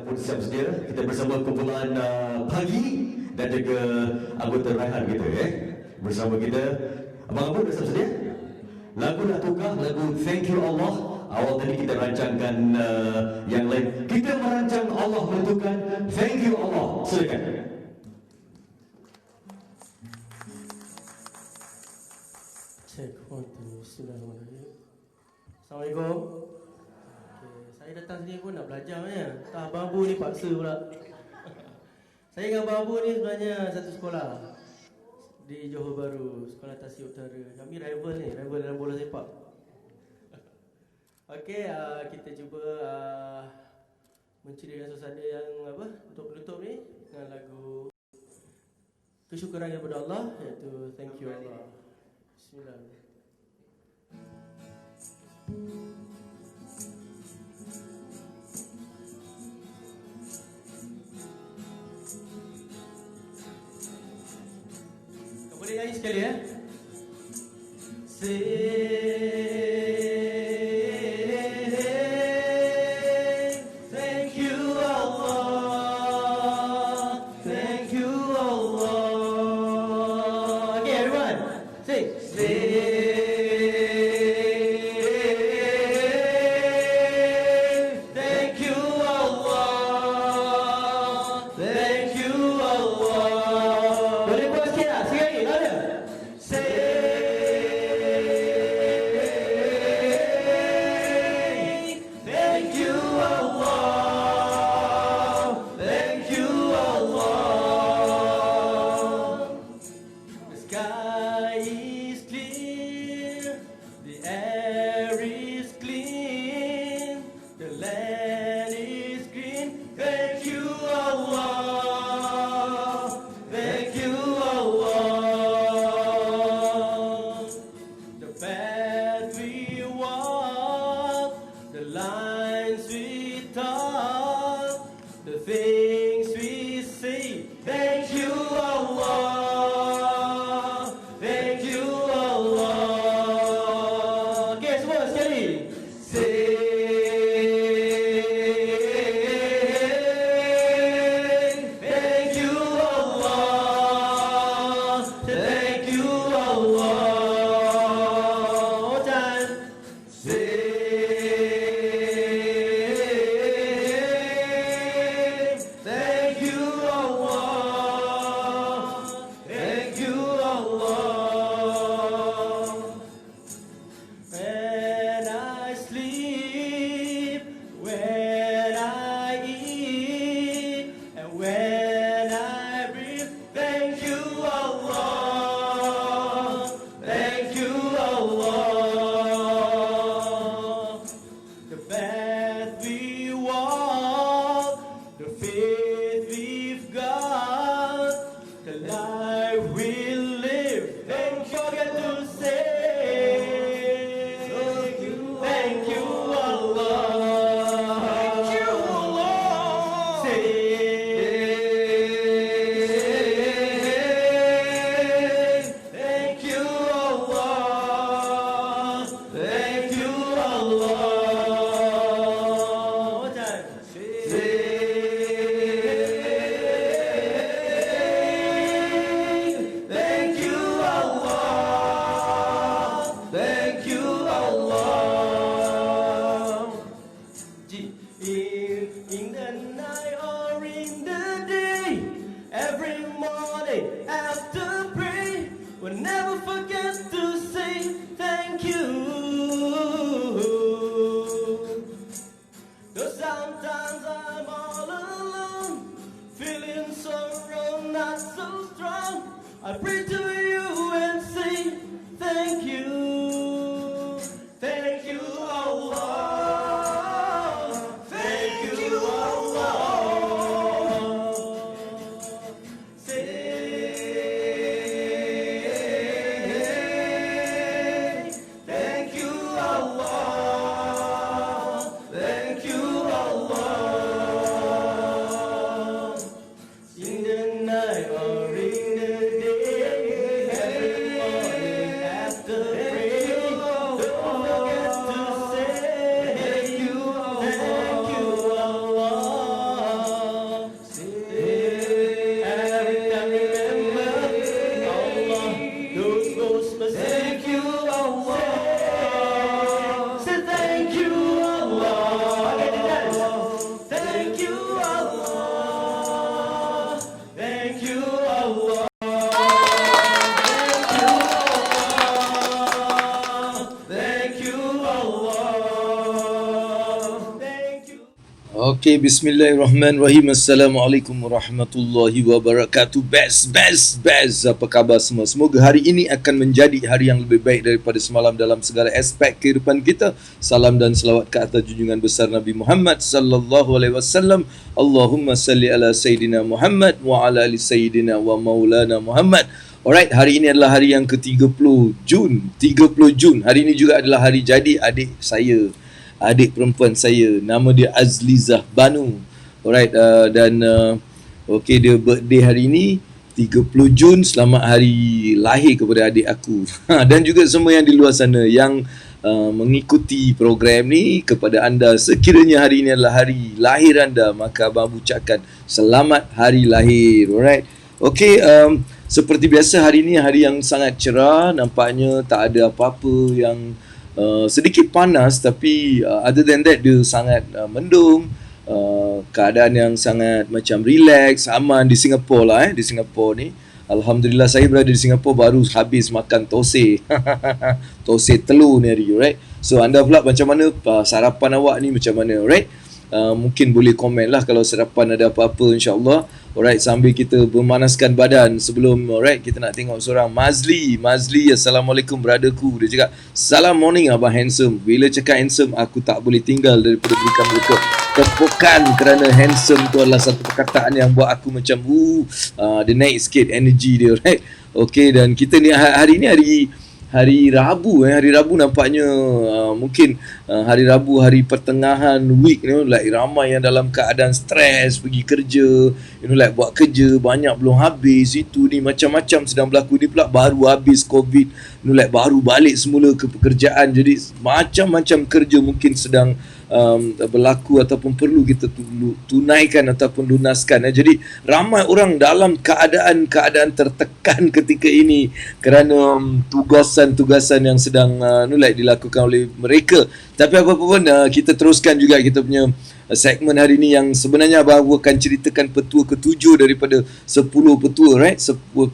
pun siap sedia. Kita bersama kumpulan Pagi dan juga anggota Raihan kita bersama kita. Abang-abang dah siap sedia? Lagu dah tukar, lagu Thank You Allah. Awal tadi kita rancangkan yang lain. Kita merancang Allah menentukan Thank You Allah. Silakan. Cek, 1, 2, Bismillahirrahmanirrahim. Assalamualaikum. Okay, saya datang sini pun nak belajar ya. Tak, Babu ni paksa pula. Saya dengan Babu ni sebenarnya satu sekolah di Johor Bahru, Sekolah Tasik Utara. Kami rival ni, rival dalam bola sepak. Okey, kita cuba menceriakan suasana yang untuk penutup ni dengan lagu kesyukuran kepada Allah, iaitu Thank You Allah. Bismillah. Kau boleh nyanyi sekali ya? Thank you Allah, thank you Allah. Okay everyone, sing. Thank you Allah, thank you Allah. Boleh buat sikit tak? Sekali lagi, louder. Thank you Allah, thank you Allah. The sky is clear, the air is clean, the land is green. Thank you Allah, thank you Allah. The path we walk, the lines we talk, the things we say. Thank you Allah, thank you Allah. Okay, semua sekali. Thank you Allah, thank you Allah. One time. Thank you Allah, thank you Allah. When I sleep, when I eat, and when I breathe, thank you Allah, thank you Allah. The path we walk, the faith we've got, the life we live. Don't forget to say thank you Allah. Thank you Allah. Say thank you Allah, thank you Allah. One time. Thank you Allah, thank you Allah. In the night or in the day, every morning after pray, we'll never forget to say thank you. Though sometimes I'm all alone, feeling sorrow not so strong, I pray to you and say thank you. Thank you Allah, thank you Allah. Say thank you Allah, thank you Allah. In the night or in the day, every morning after prayer. Okey, bismillahirrahmanirrahim. Assalamualaikum warahmatullahi wabarakatuh. Best. Apa khabar semua? Semoga hari ini akan menjadi hari yang lebih baik daripada semalam dalam segala aspek kehidupan kita. Salam dan selawat ke atas junjungan besar Nabi Muhammad sallallahu alaihi wasallam. Allahumma salli ala Sayyidina Muhammad wa ala ali Sayyidina wa maulana Muhammad. Alright, hari ini adalah hari yang ke-30 Jun. 30 Jun. Hari ini juga adalah hari jadi adik saya. Adik perempuan saya, nama dia Azlizah Banu. Alright, okay, dia birthday hari ini 30 Jun. Selamat hari lahir kepada adik aku. Dan juga semua yang di luar sana yang mengikuti program ni, kepada anda sekiranya hari ini adalah hari lahir anda, maka abang ucapkan selamat hari lahir. Alright. Okay, seperti biasa hari ini hari yang sangat cerah. Nampaknya tak ada apa-apa yang sedikit panas, tapi other than that dia sangat mendung, keadaan yang sangat macam relax, aman di Singapura lah. Di Singapura ni Alhamdulillah, saya berada di Singapura baru habis makan tosai tosai telur ni hari, right? So anda pula macam mana, sarapan awak ni macam mana, right? Mungkin boleh komen lah kalau sarapan ada apa-apa, insyaAllah. Alright, sambil kita memanaskan badan sebelum, alright, kita nak tengok seorang Mazli, Assalamualaikum brotherku. Dia cakap, salam morning abang handsome. Bila cakap handsome, aku tak boleh tinggal daripada berikan mereka tepukan, kerana handsome tu adalah satu perkataan yang buat aku macam dia naik sikit energy dia, right? Okay, dan kita ni hari ni hari Rabu. Hari Rabu nampaknya mungkin hari Rabu, hari pertengahan week ni, like ramai yang dalam keadaan stres pergi kerja, like buat kerja banyak belum habis, itu ni macam-macam sedang berlaku. Ni pula baru habis COVID, like baru balik semula ke pekerjaan, jadi macam-macam kerja mungkin sedang berlaku ataupun perlu kita tunaikan ataupun lunaskan. Jadi ramai orang dalam keadaan tertekan ketika ini kerana tugasan-tugasan yang sedang dilakukan oleh mereka. Tapi apa-apa pun, kita teruskan juga kita punya segmen hari ini, yang sebenarnya abang akan ceritakan petua ke-7 daripada 10 petua, right?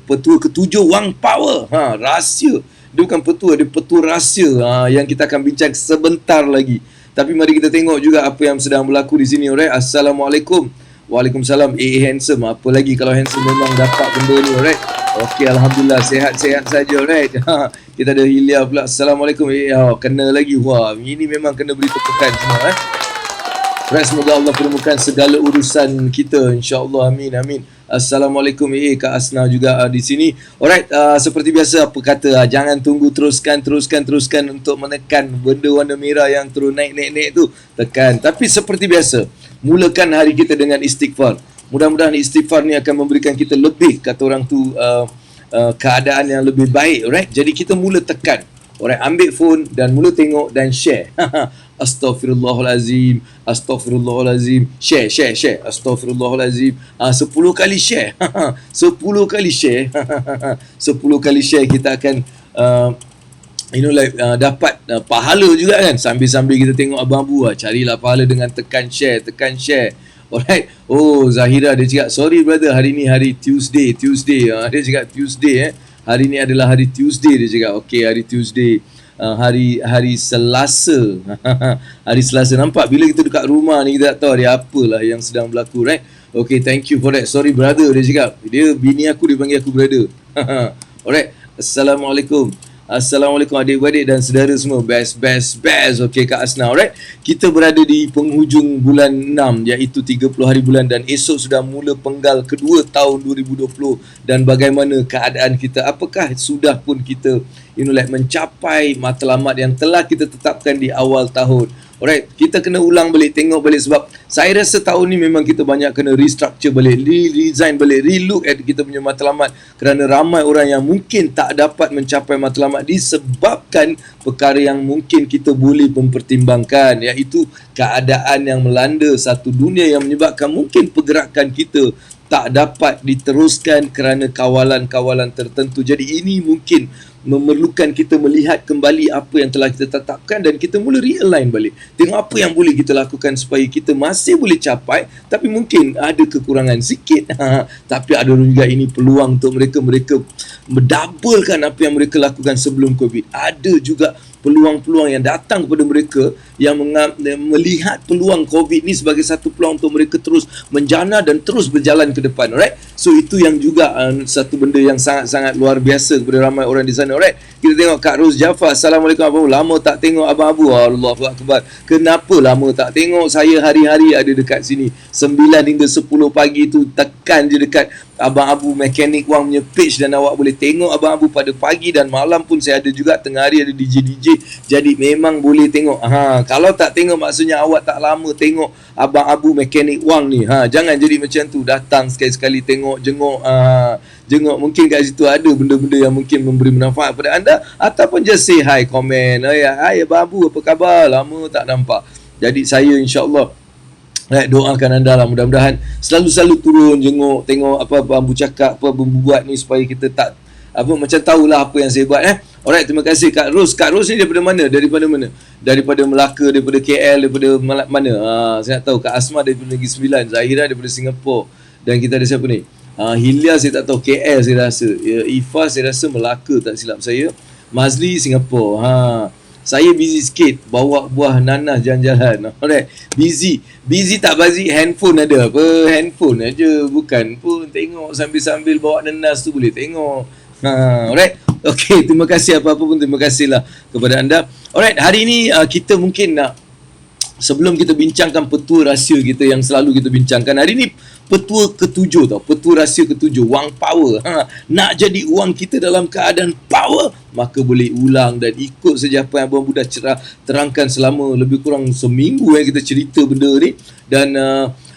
Petua ke-7 Wang Power. Rahsia. Dia bukan petua, dia petua rahsia yang kita akan bincang sebentar lagi. Tapi mari kita tengok juga apa yang sedang berlaku di sini, alright? Assalamualaikum. Waalaikumsalam. Handsome. Apa lagi kalau handsome memang dapat benda ni, alright? Okey, alhamdulillah sihat-sihat saja, alright? Kita ada Hilya pula. Assalamualaikum. Kena lagi. Wah, ini memang kena beri tepukan semua, Alright, semoga Allah pertemukan segala urusan kita, insya-Allah. Amin. Assalamualaikum. Kak Asna juga di sini. Alright, seperti biasa apa kata, jangan tunggu, teruskan untuk menekan benda warna merah yang terus naik tu, tekan. Tapi seperti biasa, mulakan hari kita dengan istighfar. Mudah-mudahan istighfar ni akan memberikan kita lebih, kata orang tu, keadaan yang lebih baik, alright? Jadi kita mula tekan. Alright, ambil phone dan mula tengok dan share. Astaghfirullahalazim. Share. Astaghfirullahalazim. 10 kali share. 10 kali share. 10 kali share kita akan dapat pahala juga kan. Sambil-sambil kita tengok Abang Abu, carilah pahala dengan tekan share. Alright. Zahira dia cakap, sorry brother, hari ni hari Tuesday. Dia cakap Tuesday Hari ni adalah hari Tuesday, dia cakap. Okey, hari Tuesday. Hari Selasa. Hari Selasa. Nampak bila kita dekat rumah ni, kita tak tahu hari apalah yang sedang berlaku, right? Okay, thank you for that. Sorry brother, dia cakap. Bini aku, dia panggil aku brother. Alright. Assalamualaikum adik-beradik dan saudara semua. Best. Okay, Kak Asna. Alright. Kita berada di penghujung bulan 6, iaitu 30 hari bulan, dan esok sudah mula penggal kedua tahun 2020. Dan bagaimana keadaan kita? Apakah sudah pun kita mencapai matlamat yang telah kita tetapkan di awal tahun? Alright, kita kena ulang balik, tengok balik, sebab saya rasa tahun ni memang kita banyak kena restructure balik, redesign balik, relook at kita punya matlamat, kerana ramai orang yang mungkin tak dapat mencapai matlamat disebabkan perkara yang mungkin kita boleh mempertimbangkan, iaitu keadaan yang melanda satu dunia yang menyebabkan mungkin pergerakan kita tak dapat diteruskan kerana kawalan-kawalan tertentu. Jadi ini mungkin memerlukan kita melihat kembali apa yang telah kita tetapkan dan kita mula realign balik. Tengok apa yang boleh kita lakukan supaya kita masih boleh capai, tapi mungkin ada kekurangan sikit. Tapi ada juga ini peluang untuk mereka mendoublekan apa yang mereka lakukan sebelum COVID. Ada juga peluang-peluang yang datang kepada mereka yang melihat peluang COVID ni sebagai satu peluang untuk mereka terus menjana dan terus berjalan ke depan. Alright, so itu yang juga satu benda yang sangat-sangat luar biasa kepada ramai orang di sana. Alright, kita tengok Kak Ros Jafar. Assalamualaikum Abang Abu, lama tak tengok Abang Abu. Allahu Akbar, kenapa lama tak tengok? Saya hari-hari ada dekat sini 9 hingga 10 pagi tu, tekan je dekat Abang Abu Mechanic Wang punya page dan awak boleh tengok Abang Abu pada pagi dan malam pun. Saya ada juga tengah hari ada DJ, jadi memang boleh tengok. Kalau tak tengok maksudnya awak tak lama tengok Abang Abu Mechanic Wang ni. Jangan jadi macam tu, datang sekali-sekali tengok, jenguk, mungkin kat situ ada benda-benda yang mungkin memberi manfaat pada anda, ataupun just say hi, komen, hai Abang Abu, apa khabar, lama tak nampak. Jadi saya insyaAllah doakan anda lah, mudah-mudahan selalu-selalu turun jenguk, tengok apa Abu cakap, apa Abu buat ni, supaya kita tak macam tahulah apa yang saya buat. Alright, terima kasih Kak Ros. Kak Ros ni daripada mana? Daripada mana? Daripada Melaka, daripada KL, daripada mana? Saya nak tahu. Kak Asma daripada Negeri Sembilan, Zahira daripada Singapura, dan kita ada siapa ni? Hilya saya tak tahu, KL saya rasa. Ifa saya rasa Melaka tak silap saya. Mazli Singapura. Saya busy sikit, bawa buah nanas jalan-jalan. Alright, busy tak bazi, handphone ada apa? Handphone aja, bukan pun tengok sambil-sambil bawa nanas tu boleh tengok. Alright, okay, terima kasih apa-apa pun, terima kasihlah kepada anda. Alright, hari ini kita mungkin nak, sebelum kita bincangkan petua rahsia kita yang selalu kita bincangkan, hari ni petua ketujuh tau, petua rahsia ketujuh, wang power. Nak jadi wang kita dalam keadaan power, maka boleh ulang dan ikut saja apa yang Abang Abu dah terangkan selama lebih kurang seminggu yang kita cerita benda ni. Dan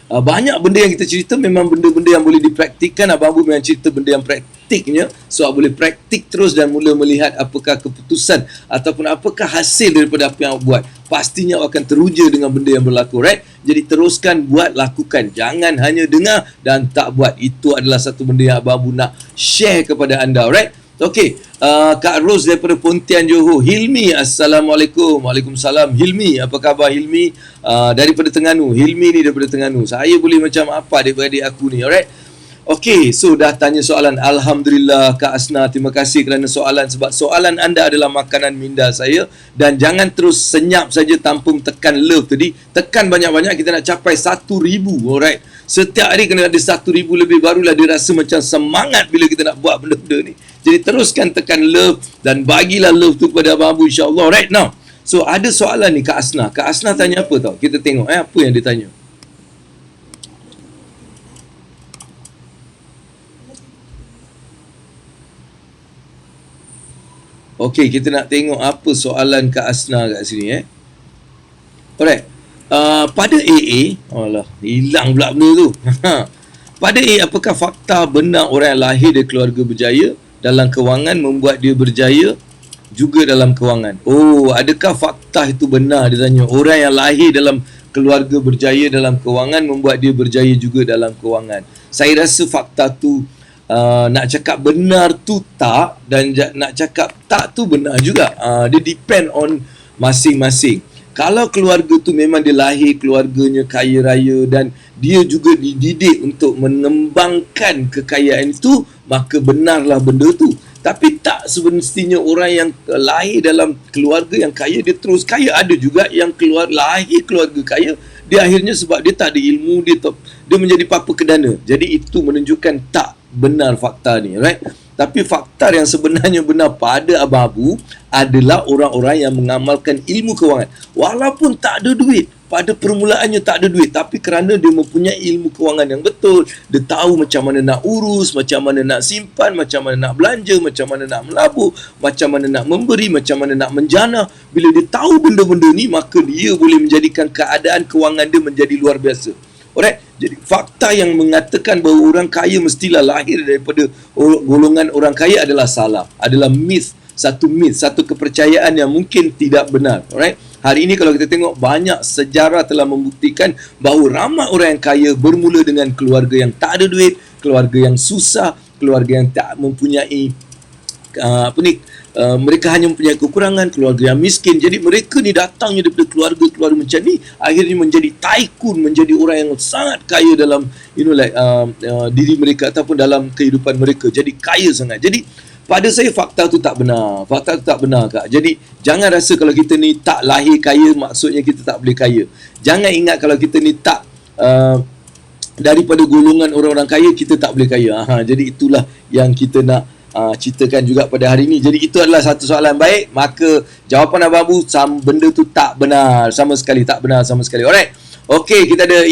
banyak benda yang kita cerita memang benda-benda yang boleh dipraktikkan. Abang Abu memang cerita benda yang praktiknya, so boleh praktik terus dan mula melihat apakah keputusan ataupun apakah hasil daripada apa yang awak buat. Pastinya awak akan teruja dengan benda yang berlaku, right? Jadi teruskan buat, lakukan, jangan hanya dengar dan tak buat. Itu adalah satu benda yang Abang Abu nak share kepada anda, right? Okey, Kak Ros daripada Pontian Johor. Hilmi, Assalamualaikum. Waalaikumsalam. Hilmi, apa khabar Hilmi? Daripada Terengganu. Hilmi ni daripada Terengganu. Saya boleh macam apa adik-beradik aku ni, alright? Okey, so dah tanya soalan. Alhamdulillah Kak Asna, terima kasih kerana soalan, sebab soalan anda adalah makanan minda saya. Dan jangan terus senyap saja tanpa tekan love tadi. Tekan banyak-banyak, kita nak capai 1,000, alright? Setiap hari kena ada 1,000 lebih, barulah dia rasa macam semangat bila kita nak buat benda-benda ni. Jadi teruskan tekan love dan bagilah love tu kepada Abang Abu, insyaAllah. Right now, so ada soalan ni Kak Asna. Kak Asna tanya apa tau? Kita tengok apa yang dia tanya. Okey, kita nak tengok apa soalan Kak Asna kat sini. Alright. Pada AA, alah, hilang pula benda tu. Pada AA, apakah fakta benar orang yang lahir dari keluarga berjaya dalam kewangan membuat dia berjaya juga dalam kewangan? Oh, adakah fakta itu benar? Dia tanya, orang yang lahir dalam keluarga berjaya dalam kewangan membuat dia berjaya juga dalam kewangan. Saya rasa fakta tu nak cakap benar tu tak, dan nak cakap tak tu benar juga. Dia depend on masing-masing. Kalau keluarga tu memang dia lahir keluarganya kaya raya dan dia juga dididik untuk mengembangkan kekayaan itu, maka benarlah benda tu. Tapi tak semestinya orang yang lahir dalam keluarga yang kaya dia terus kaya. Ada juga yang lahir keluarga kaya, dia akhirnya sebab dia tak ada ilmu, dia menjadi papa kedana. Jadi itu menunjukkan tak benar fakta ni, right? Tapi fakta yang sebenarnya benar pada Abang Abu adalah orang-orang yang mengamalkan ilmu kewangan. Walaupun tak ada duit, pada permulaannya tak ada duit, tapi kerana dia mempunyai ilmu kewangan yang betul, dia tahu macam mana nak urus, macam mana nak simpan, macam mana nak belanja, macam mana nak melabur, macam mana nak memberi, macam mana nak menjana. Bila dia tahu benda-benda ni, maka dia boleh menjadikan keadaan kewangan dia menjadi luar biasa. Alright, jadi fakta yang mengatakan bahawa orang kaya mestilah lahir daripada golongan orang kaya adalah salah, adalah myth, satu kepercayaan yang mungkin tidak benar. Alright, hari ini kalau kita tengok, banyak sejarah telah membuktikan bahawa ramai orang yang kaya bermula dengan keluarga yang tak ada duit, keluarga yang susah, keluarga yang tak mempunyai mereka hanya mempunyai kekurangan, keluarga yang miskin. Jadi mereka ni datangnya daripada keluarga-keluarga macam ni, akhirnya menjadi tycoon, menjadi orang yang sangat kaya dalam diri mereka ataupun dalam kehidupan mereka. Jadi kaya sangat. Jadi pada saya fakta tu tak benar. Fakta tu tak benar, Kak. Jadi jangan rasa kalau kita ni tak lahir kaya maksudnya kita tak boleh kaya. Jangan ingat kalau kita ni tak daripada golongan orang-orang kaya kita tak boleh kaya. Jadi itulah yang kita nak ceritakan juga pada hari ini. Jadi itu adalah satu soalan baik. Maka jawapan Abang Abu, benda tu tak benar sama sekali. Tak benar sama sekali. Alright. Okey, kita ada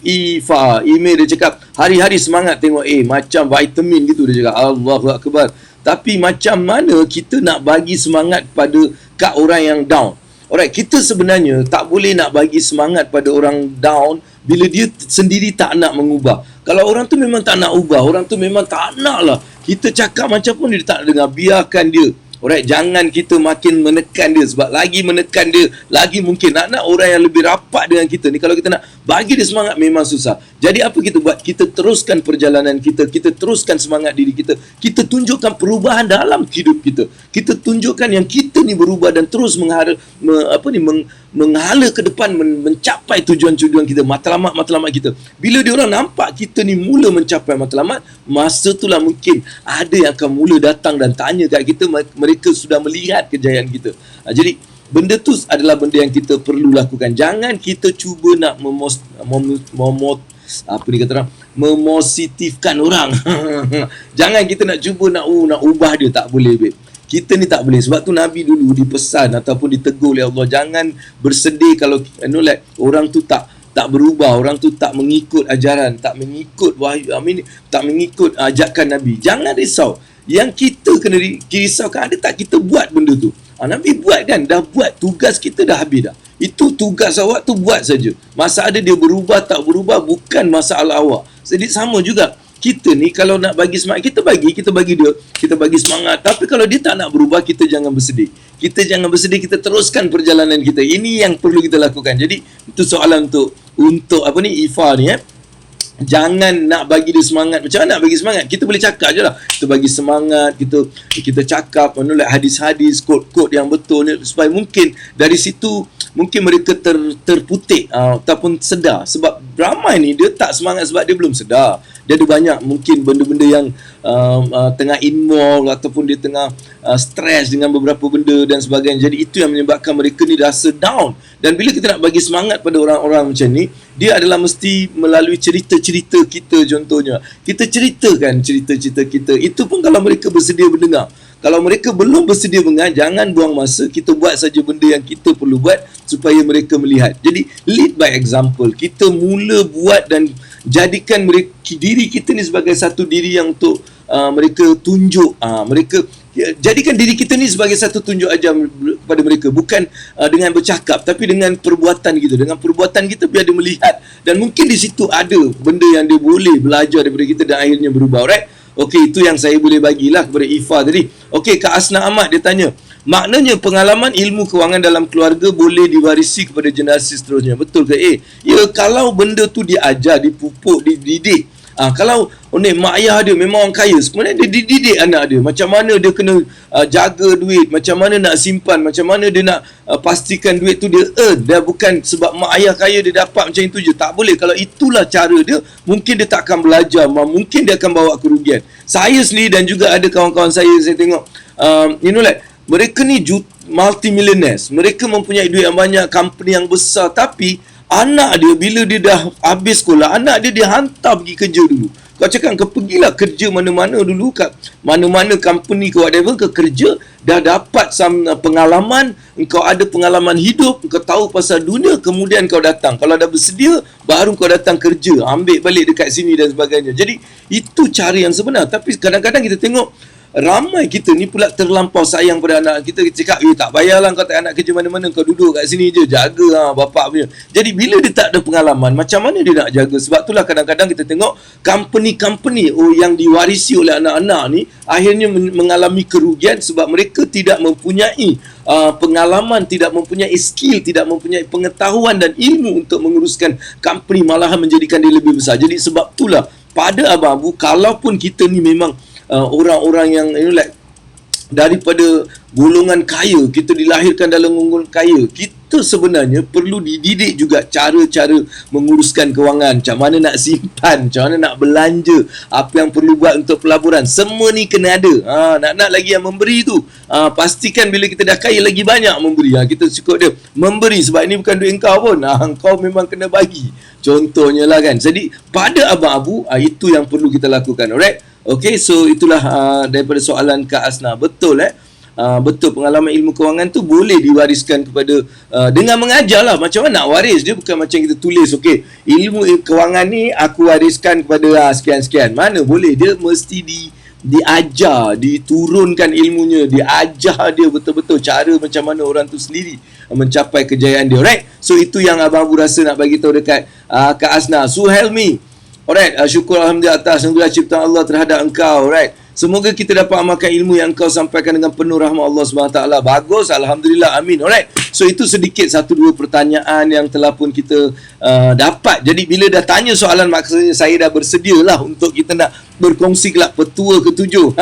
Ifa. Email dia cakap, hari-hari semangat tengok macam vitamin gitu dia cakap. Allahu Akbar. Tapi macam mana kita nak bagi semangat pada kat orang yang down? Alright, kita sebenarnya tak boleh nak bagi semangat pada orang down bila dia sendiri tak nak mengubah. Kalau orang tu memang tak nak ubah, orang tu memang tak nak lah, kita cakap macam pun dia tak nak dengar, biarkan dia. Alright, jangan kita makin menekan dia, sebab lagi menekan dia, lagi mungkin nak orang yang lebih rapat dengan kita ni, kalau kita nak bagi dia semangat memang susah. Jadi apa kita buat? Kita teruskan perjalanan kita, kita teruskan semangat diri kita, kita tunjukkan perubahan dalam hidup kita, kita tunjukkan yang kita ni berubah dan terus menghala ke depan, mencapai tujuan-tujuan kita, matlamat-matlamat kita. Bila dia orang nampak kita ni mula mencapai matlamat, masa itulah mungkin ada yang akan mula datang dan tanya kat kita, mereka sudah melihat kejayaan kita. Jadi benda tu adalah benda yang kita perlu lakukan. Jangan kita cuba nak memositifkan orang. Jangan kita nak cuba nak ubah dia. Tak boleh, babe. Kita ni tak boleh. Sebab tu Nabi dulu dipesan ataupun ditegur oleh Allah, jangan bersedih kalau orang tu tak berubah, orang tu tak mengikut ajaran, tak mengikut wahyu, tak mengikut ajakan Nabi. Jangan risau. Yang kita kena risaukan, ada tak kita buat benda tu? Nabi buat kan? Dah buat. Tugas kita dah habis dah. Itu tugas awak tu, buat saja. Masalah dia berubah tak berubah bukan masalah awak. Jadi sama juga. Kita ni kalau nak bagi semangat, kita bagi dia, kita bagi semangat. Tapi kalau dia tak nak berubah, kita jangan bersedih. Kita jangan bersedih, kita teruskan perjalanan kita. Ini yang perlu kita lakukan. Jadi itu soalan untuk Ifa ni jangan nak bagi dia semangat. Macam mana nak bagi semangat? Kita boleh cakap je lah. Kita bagi semangat, kita cakap hadis-hadis, kod-kod yang betul, supaya mungkin dari situ mungkin mereka terputik ataupun sedar. Sebab ramai ni dia tak semangat sebab dia belum sedar. Dia ada banyak mungkin benda-benda yang tengah involve ataupun dia tengah stres dengan beberapa benda dan sebagainya. Jadi itu yang menyebabkan mereka ni rasa down. Dan bila kita nak bagi semangat pada orang-orang macam ni, dia adalah mesti melalui cerita-cerita kita. Contohnya, kita ceritakan cerita-cerita kita. Itu pun kalau mereka bersedia mendengar. Kalau mereka belum bersedia mendengar, jangan buang masa. Kita buat saja benda yang kita perlu buat supaya mereka melihat. Jadi lead by example. Kita mula buat dan jadikan diri kita ni sebagai satu diri yang untuk mereka tunjuk. Jadikan diri kita ni sebagai satu tunjuk ajar kepada mereka. Bukan dengan bercakap, tapi dengan perbuatan kita. Dengan perbuatan kita biar dia melihat. Dan mungkin di situ ada benda yang dia boleh belajar daripada kita dan akhirnya berubah. Alright? Okey, itu yang saya boleh bagilah kepada Ifa tadi. Okey, Kak Asna Ahmad dia tanya, maknanya pengalaman ilmu kewangan dalam keluarga boleh diwarisi kepada generasi seterusnya. Betul ke? Ya, kalau benda tu diajar, dipupuk, dididik. Kalau mak ayah dia memang orang kaya, sebenarnya dia dididik anak dia macam mana dia kena jaga duit, macam mana nak simpan, macam mana dia nak pastikan duit tu dia earn. Dia bukan sebab mak ayah kaya dia dapat macam itu je. Tak boleh. Kalau itulah cara dia, mungkin dia tak akan belajar, mungkin dia akan bawa kerugian. Saya sendiri dan juga ada kawan-kawan saya tengok mereka ni multi-millionaires. Mereka mempunyai duit yang banyak, company yang besar, tapi anak dia bila dia dah habis sekolah, anak dia hantar pergi kerja dulu. Kau cakap kau pergilah kerja mana-mana dulu, kat mana-mana company ke whatever, ke kerja, dah dapat pengalaman, kau ada pengalaman hidup, kau tahu pasal dunia, kemudian kau datang. Kalau dah bersedia, baru kau datang kerja, ambil balik dekat sini dan sebagainya. Jadi itu cara yang sebenar. Tapi kadang-kadang kita tengok ramai kita ni pula terlampau sayang pada anak kita. Kita cakap, tak payahlah kau tak nak kerja mana-mana, kau duduk kat sini je, jaga bapak punya. Jadi bila dia tak ada pengalaman, macam mana dia nak jaga? Sebab itulah kadang-kadang kita tengok company-company yang diwarisi oleh anak-anak ni akhirnya mengalami kerugian sebab mereka tidak mempunyai pengalaman, tidak mempunyai skill, tidak mempunyai pengetahuan dan ilmu untuk menguruskan company, malahan menjadikan dia lebih besar. Jadi sebab itulah pada Abang Abu, kalaupun kita ni memang orang-orang yang daripada golongan kaya, kita dilahirkan dalam golongan kaya, kita sebenarnya perlu dididik juga cara-cara menguruskan kewangan, macam mana nak simpan, macam mana nak belanja, apa yang perlu buat untuk pelaburan, semua ni kena ada. Nak lagi yang memberi tu, pastikan bila kita dah kaya lagi banyak memberi. Kita cukup dia memberi, sebab ini bukan duit engkau pun, engkau memang kena bagi, contohnya lah kan. Jadi pada abang Abu, itu yang perlu kita lakukan. Alright, okay, so itulah daripada soalan Kak Asna. Betul betul, pengalaman ilmu kewangan tu boleh diwariskan kepada dengan mengajar lah. Macam mana nak waris? Dia bukan macam kita tulis, okey, ilmu kewangan ni aku wariskan kepada sekian-sekian. Mana boleh, dia mesti diajar, diturunkan ilmunya, diajar dia betul-betul cara macam mana orang tu sendiri mencapai kejayaan dia. Alright, so itu yang abang Abu rasa nak bagi tahu dekat Kak Asna. Suhelmi, alright, syukur alhamdulillah atas anugerah ciptaan Allah terhadap engkau. Alright, semoga kita dapat amalkan ilmu yang engkau sampaikan dengan penuh rahmat Allah SWT. Bagus, alhamdulillah, amin. Alright, so itu sedikit 1-2 pertanyaan yang telah pun kita dapat. Jadi bila dah tanya soalan, maksudnya saya dah bersedia lah untuk kita nak berkongsi kelak petua ke-7.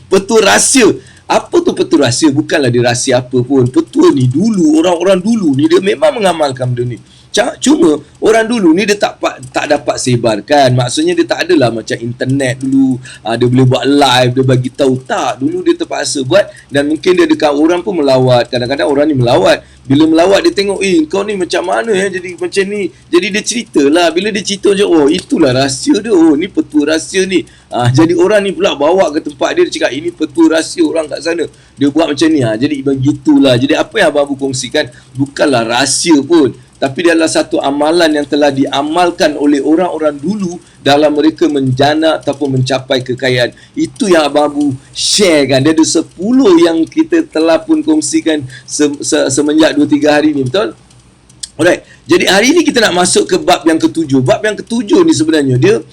Petua rahsia. Apa tu petua rahsia? Bukanlah dia rahsia apa pun. Petua ni dulu, orang-orang dulu ni dia memang mengamalkan benda ni. Cuma orang dulu ni dia tak dapat sebarkan. Maksudnya dia tak adalah macam internet dulu, dia boleh buat live, dia bagi tahu. Tak, dulu dia terpaksa buat. Dan mungkin dia dekat orang pun melawat. Kadang-kadang orang ni melawat. Bila melawat dia tengok, kau ni macam mana ya jadi macam ni. Jadi dia ceritalah. Bila dia cerita je, oh itulah rahsia dia. Oh ni petua rahsia ni. Jadi orang ni pula bawa ke tempat dia cakap, ini petua rahsia orang kat sana. Dia buat macam ni. Jadi begitulah. Jadi apa yang abang kongsikan bukanlah rahsia pun, tapi dia adalah satu amalan yang telah diamalkan oleh orang-orang dulu dalam mereka menjana ataupun mencapai kekayaan. Itu yang Abang Abu share kan. Dia ada 10 yang kita telah pun kongsikan semenjak 2-3 hari ni, betul? Alright, jadi hari ni kita nak masuk ke bab yang ke-7. Bab yang ke-7 ni sebenarnya dia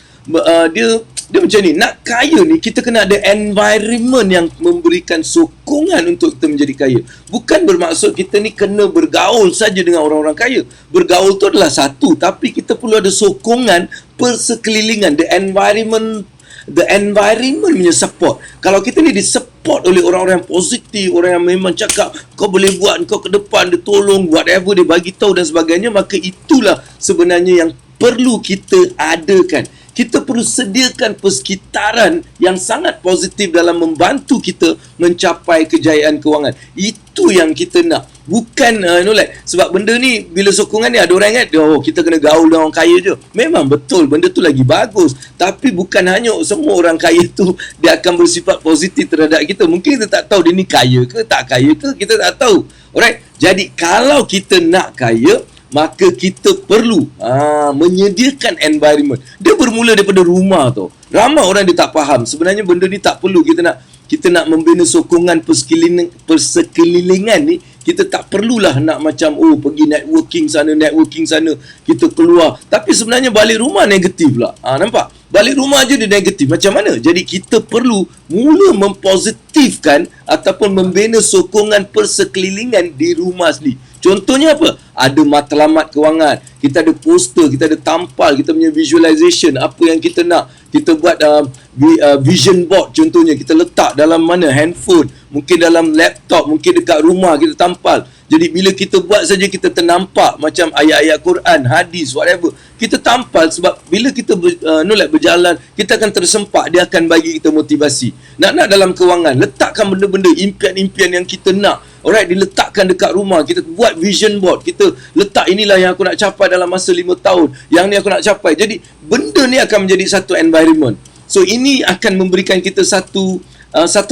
macam ni, nak kaya ni kita kena ada environment yang memberikan sokongan untuk kita menjadi kaya. Bukan bermaksud kita ni kena bergaul saja dengan orang-orang kaya. Bergaul tu adalah satu, tapi kita perlu ada sokongan persekelilingan, the environment punya support. Kalau kita ni disupport oleh orang-orang yang positif, orang yang memang cakap kau boleh buat, kau ke depan, dia tolong, whatever dia bagi tahu dan sebagainya, maka itulah sebenarnya yang perlu kita adakan. Kita perlu sediakan persekitaran yang sangat positif dalam membantu kita mencapai kejayaan kewangan. Itu yang kita nak. Bukan sebab benda ni bila sokongan ni ada orang ingat, kita kena gaul dengan orang kaya je. Memang betul, benda tu lagi bagus. Tapi bukan hanya semua orang kaya tu dia akan bersifat positif terhadap kita. Mungkin kita tak tahu dia ni kaya ke tak kaya ke, kita tak tahu. Alright. Jadi kalau kita nak kaya, maka kita perlu menyediakan environment. Dia bermula daripada rumah tau. Ramai orang dia tak faham. Sebenarnya benda ni tak perlu. Kita nak membina sokongan persekelilingan ni. Kita tak perlulah nak macam pergi networking sana, kita keluar. Tapi sebenarnya balik rumah negatif lah. Nampak? Balik rumah je dia negatif. Macam mana? Jadi kita perlu mula mempositifkan ataupun membina sokongan persekelilingan di rumah sendiri. Contohnya apa? Ada matlamat kewangan, kita ada poster, kita ada tampal, kita punya visualization, apa yang kita nak. Kita buat vision board contohnya, kita letak dalam mana? Handphone, mungkin dalam laptop, mungkin dekat rumah kita tampal. Jadi bila kita buat saja kita ternampak macam ayat-ayat Quran, hadis, whatever. Kita tampal sebab bila kita berjalan, kita akan tersempak, dia akan bagi kita motivasi. Nak dalam kewangan, letakkan benda-benda, impian-impian yang kita nak. Alright, diletakkan dekat rumah. Kita buat vision board. Kita letak inilah yang aku nak capai dalam masa 5 tahun. Yang ni aku nak capai. Jadi benda ni akan menjadi satu environment. So ini akan memberikan kita satu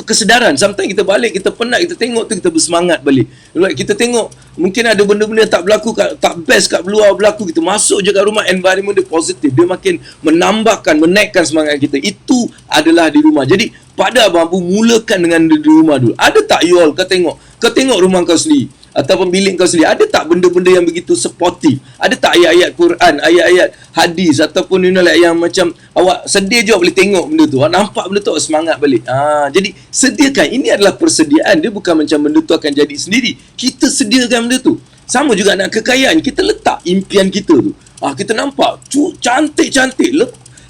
kesedaran. Sometimes kita balik, kita penat, kita tengok tu, kita bersemangat balik. Alright, kita tengok mungkin ada benda-benda yang tak berlaku, tak best kat luar berlaku, kita masuk je kat rumah, environment dia positif, dia makin menambahkan, menaikkan semangat kita. Itu adalah di rumah. Jadi pada Abang Abu, mulakan dengan di rumah dulu. Ada tak you all, kau tengok rumah kau sendiri ataupun bilik kau sendiri, ada tak benda-benda yang begitu supportive? Ada tak ayat-ayat Quran, ayat-ayat hadis ataupun yang macam awak sedih je boleh tengok benda tu, awak nampak benda tu, semangat balik. Jadi sediakan. Ini adalah persediaan. Dia bukan macam benda tu akan jadi sendiri. Kita sediakan benda tu. Sama juga nak kekayaan, kita letak impian kita tu. Kita nampak cantik-cantik,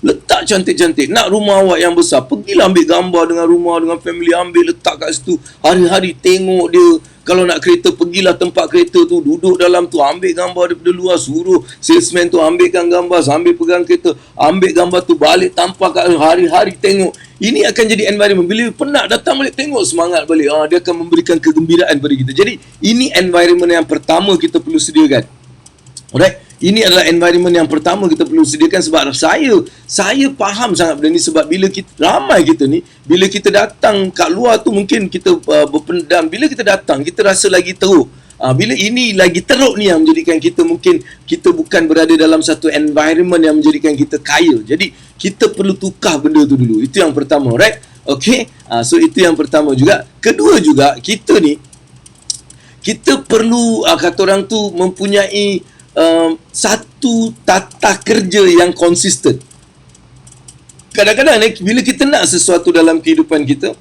letak cantik-cantik. Nak rumah awak yang besar, pergilah ambil gambar dengan rumah, dengan family, ambil letak kat situ. Hari-hari tengok dia Kalau nak kereta, pergilah tempat kereta tu, duduk dalam tu, ambil gambar daripada luar, suruh salesman tu ambilkan gambar, sambil pegang kereta, ambil gambar tu, balik tampar kat hari-hari tengok. Ini akan jadi environment. Bila penat datang balik tengok, semangat balik. Dia akan memberikan kegembiraan pada kita. Jadi ini environment yang pertama kita perlu sediakan. Alright. Ini adalah environment yang pertama kita perlu sediakan. Sebab saya faham sangat benda ni. Sebab bila kita, ramai kita ni, bila kita datang kat luar tu mungkin kita berpendam. Bila kita datang, kita rasa lagi teruk. Bila ini lagi teruk ni yang menjadikan kita, mungkin kita bukan berada dalam satu environment yang menjadikan kita kaya. Jadi kita perlu tukar benda tu dulu. Itu yang pertama, right? Okay. So itu yang pertama juga. Kedua juga, kita ni, kita perlu kata orang tu mempunyai satu tata kerja yang konsisten. Kadang-kadang bila kita nak sesuatu dalam kehidupan kita,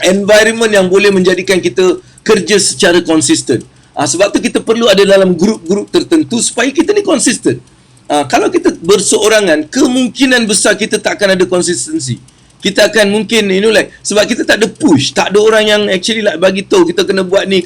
environment yang boleh menjadikan kita kerja secara konsisten. Sebab tu kita perlu ada dalam grup-grup tertentu supaya kita ni konsisten. Kalau kita berseorangan, kemungkinan besar kita tak akan ada konsistensi. Kita akan mungkin sebab kita tak ada push, tak ada orang yang actually bagi tahu kita kena buat ni,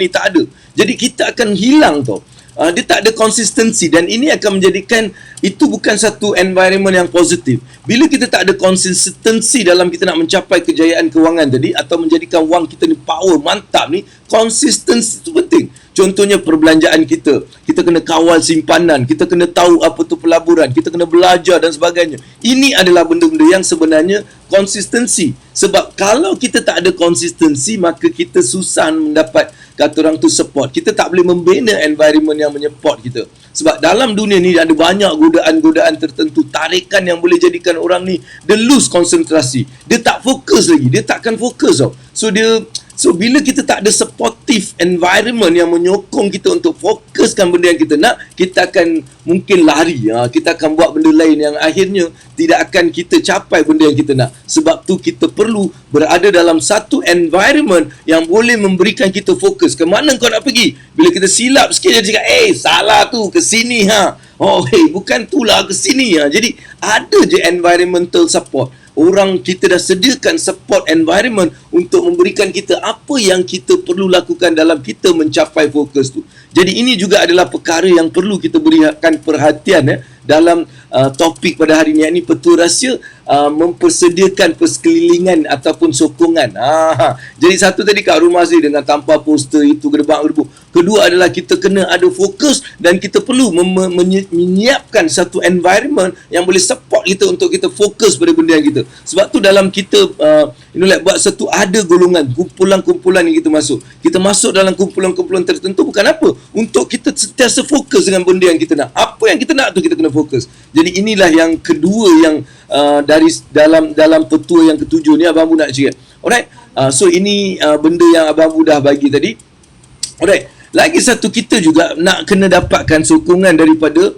tak ada. Jadi kita akan hilang tau. Dia tak ada konsistensi, dan ini akan menjadikan itu bukan satu environment yang positif. Bila kita tak ada konsistensi dalam kita nak mencapai kejayaan kewangan tadi, atau menjadikan wang kita ni power, mantap ni, konsistensi itu penting. Contohnya perbelanjaan kita kena kawal simpanan, kita kena tahu apa tu pelaburan, kita kena belajar dan sebagainya. Ini adalah benda-benda yang sebenarnya konsistensi. Sebab kalau kita tak ada konsistensi, maka kita susah mendapat, kata orang tu, support. Kita tak boleh membina environment yang menyupport kita. Sebab dalam dunia ni ada banyak godaan-godaan tertentu, tarikan yang boleh jadikan orang ni dia lose konsentrasi. Dia tak fokus lagi, dia takkan fokus tau. So bila kita tak ada supportive environment yang menyokong kita untuk fokuskan benda yang kita nak, kita akan mungkin lari. Kita akan buat benda lain yang akhirnya tidak akan kita capai benda yang kita nak. Sebab tu kita perlu berada dalam satu environment yang boleh memberikan kita fokus. Ke mana kau nak pergi? Bila kita silap sikit, dia cakap, salah tu, ke sini bukan tu lah, ke sini. Jadi ada je environmental support. Orang kita dah sediakan support environment untuk memberikan kita apa yang kita perlu lakukan dalam kita mencapai fokus tu. Jadi ini juga adalah perkara yang perlu kita berikan perhatian dalam topik pada hari ini, iaitu petua rahsia mempersediakan persekelilingan ataupun sokongan. Jadi satu tadi kat rumah sendiri dengan tanpa poster itu gedebak-gedebuk. Kedua adalah kita kena ada fokus, dan kita perlu menyiapkan satu environment yang boleh support kita untuk kita fokus pada benda yang kita. Sebab tu dalam kita buat satu ada golongan, kumpulan-kumpulan yang kita masuk. Kita masuk dalam kumpulan-kumpulan tertentu bukan apa? Untuk kita sentiasa fokus dengan benda yang kita nak. Apa yang kita nak tu kita kena fokus. Jadi inilah yang kedua yang dari dalam petua yang ketujuh ni Abang Bu nak cakap. Alright. So ini benda yang Abang Bu dah bagi tadi. Alright. Lagi satu, kita juga nak kena dapatkan sokongan daripada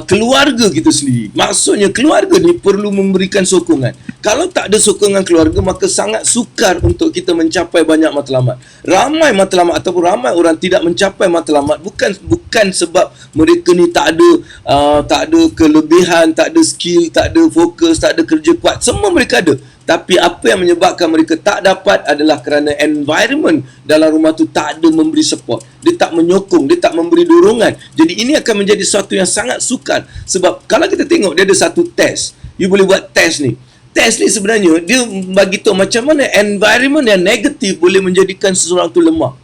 keluarga kita sendiri. Maksudnya keluarga ni perlu memberikan sokongan. Kalau tak ada sokongan keluarga, maka sangat sukar untuk kita mencapai banyak matlamat. Ramai matlamat ataupun ramai orang tidak mencapai matlamat bukan sebab mereka ni tak ada kelebihan, tak ada skill, tak ada fokus, tak ada kerja kuat. Semua mereka ada. Tapi apa yang menyebabkan mereka tak dapat adalah kerana environment dalam rumah tu tak ada memberi support. Dia tak menyokong, dia tak memberi dorongan. Jadi ini akan menjadi sesuatu yang sangat sukar. Sebab kalau kita tengok, dia ada satu test. You boleh buat test ni. Test ni sebenarnya dia bagi tahu macam mana environment yang negatif boleh menjadikan seseorang tu lemah.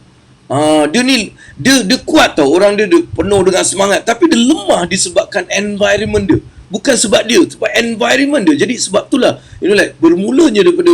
Dia kuat tau, orang dia penuh dengan semangat, tapi dia lemah disebabkan environment dia. Bukan sebab dia, sebab environment dia. Jadi sebab itulah bermulanya daripada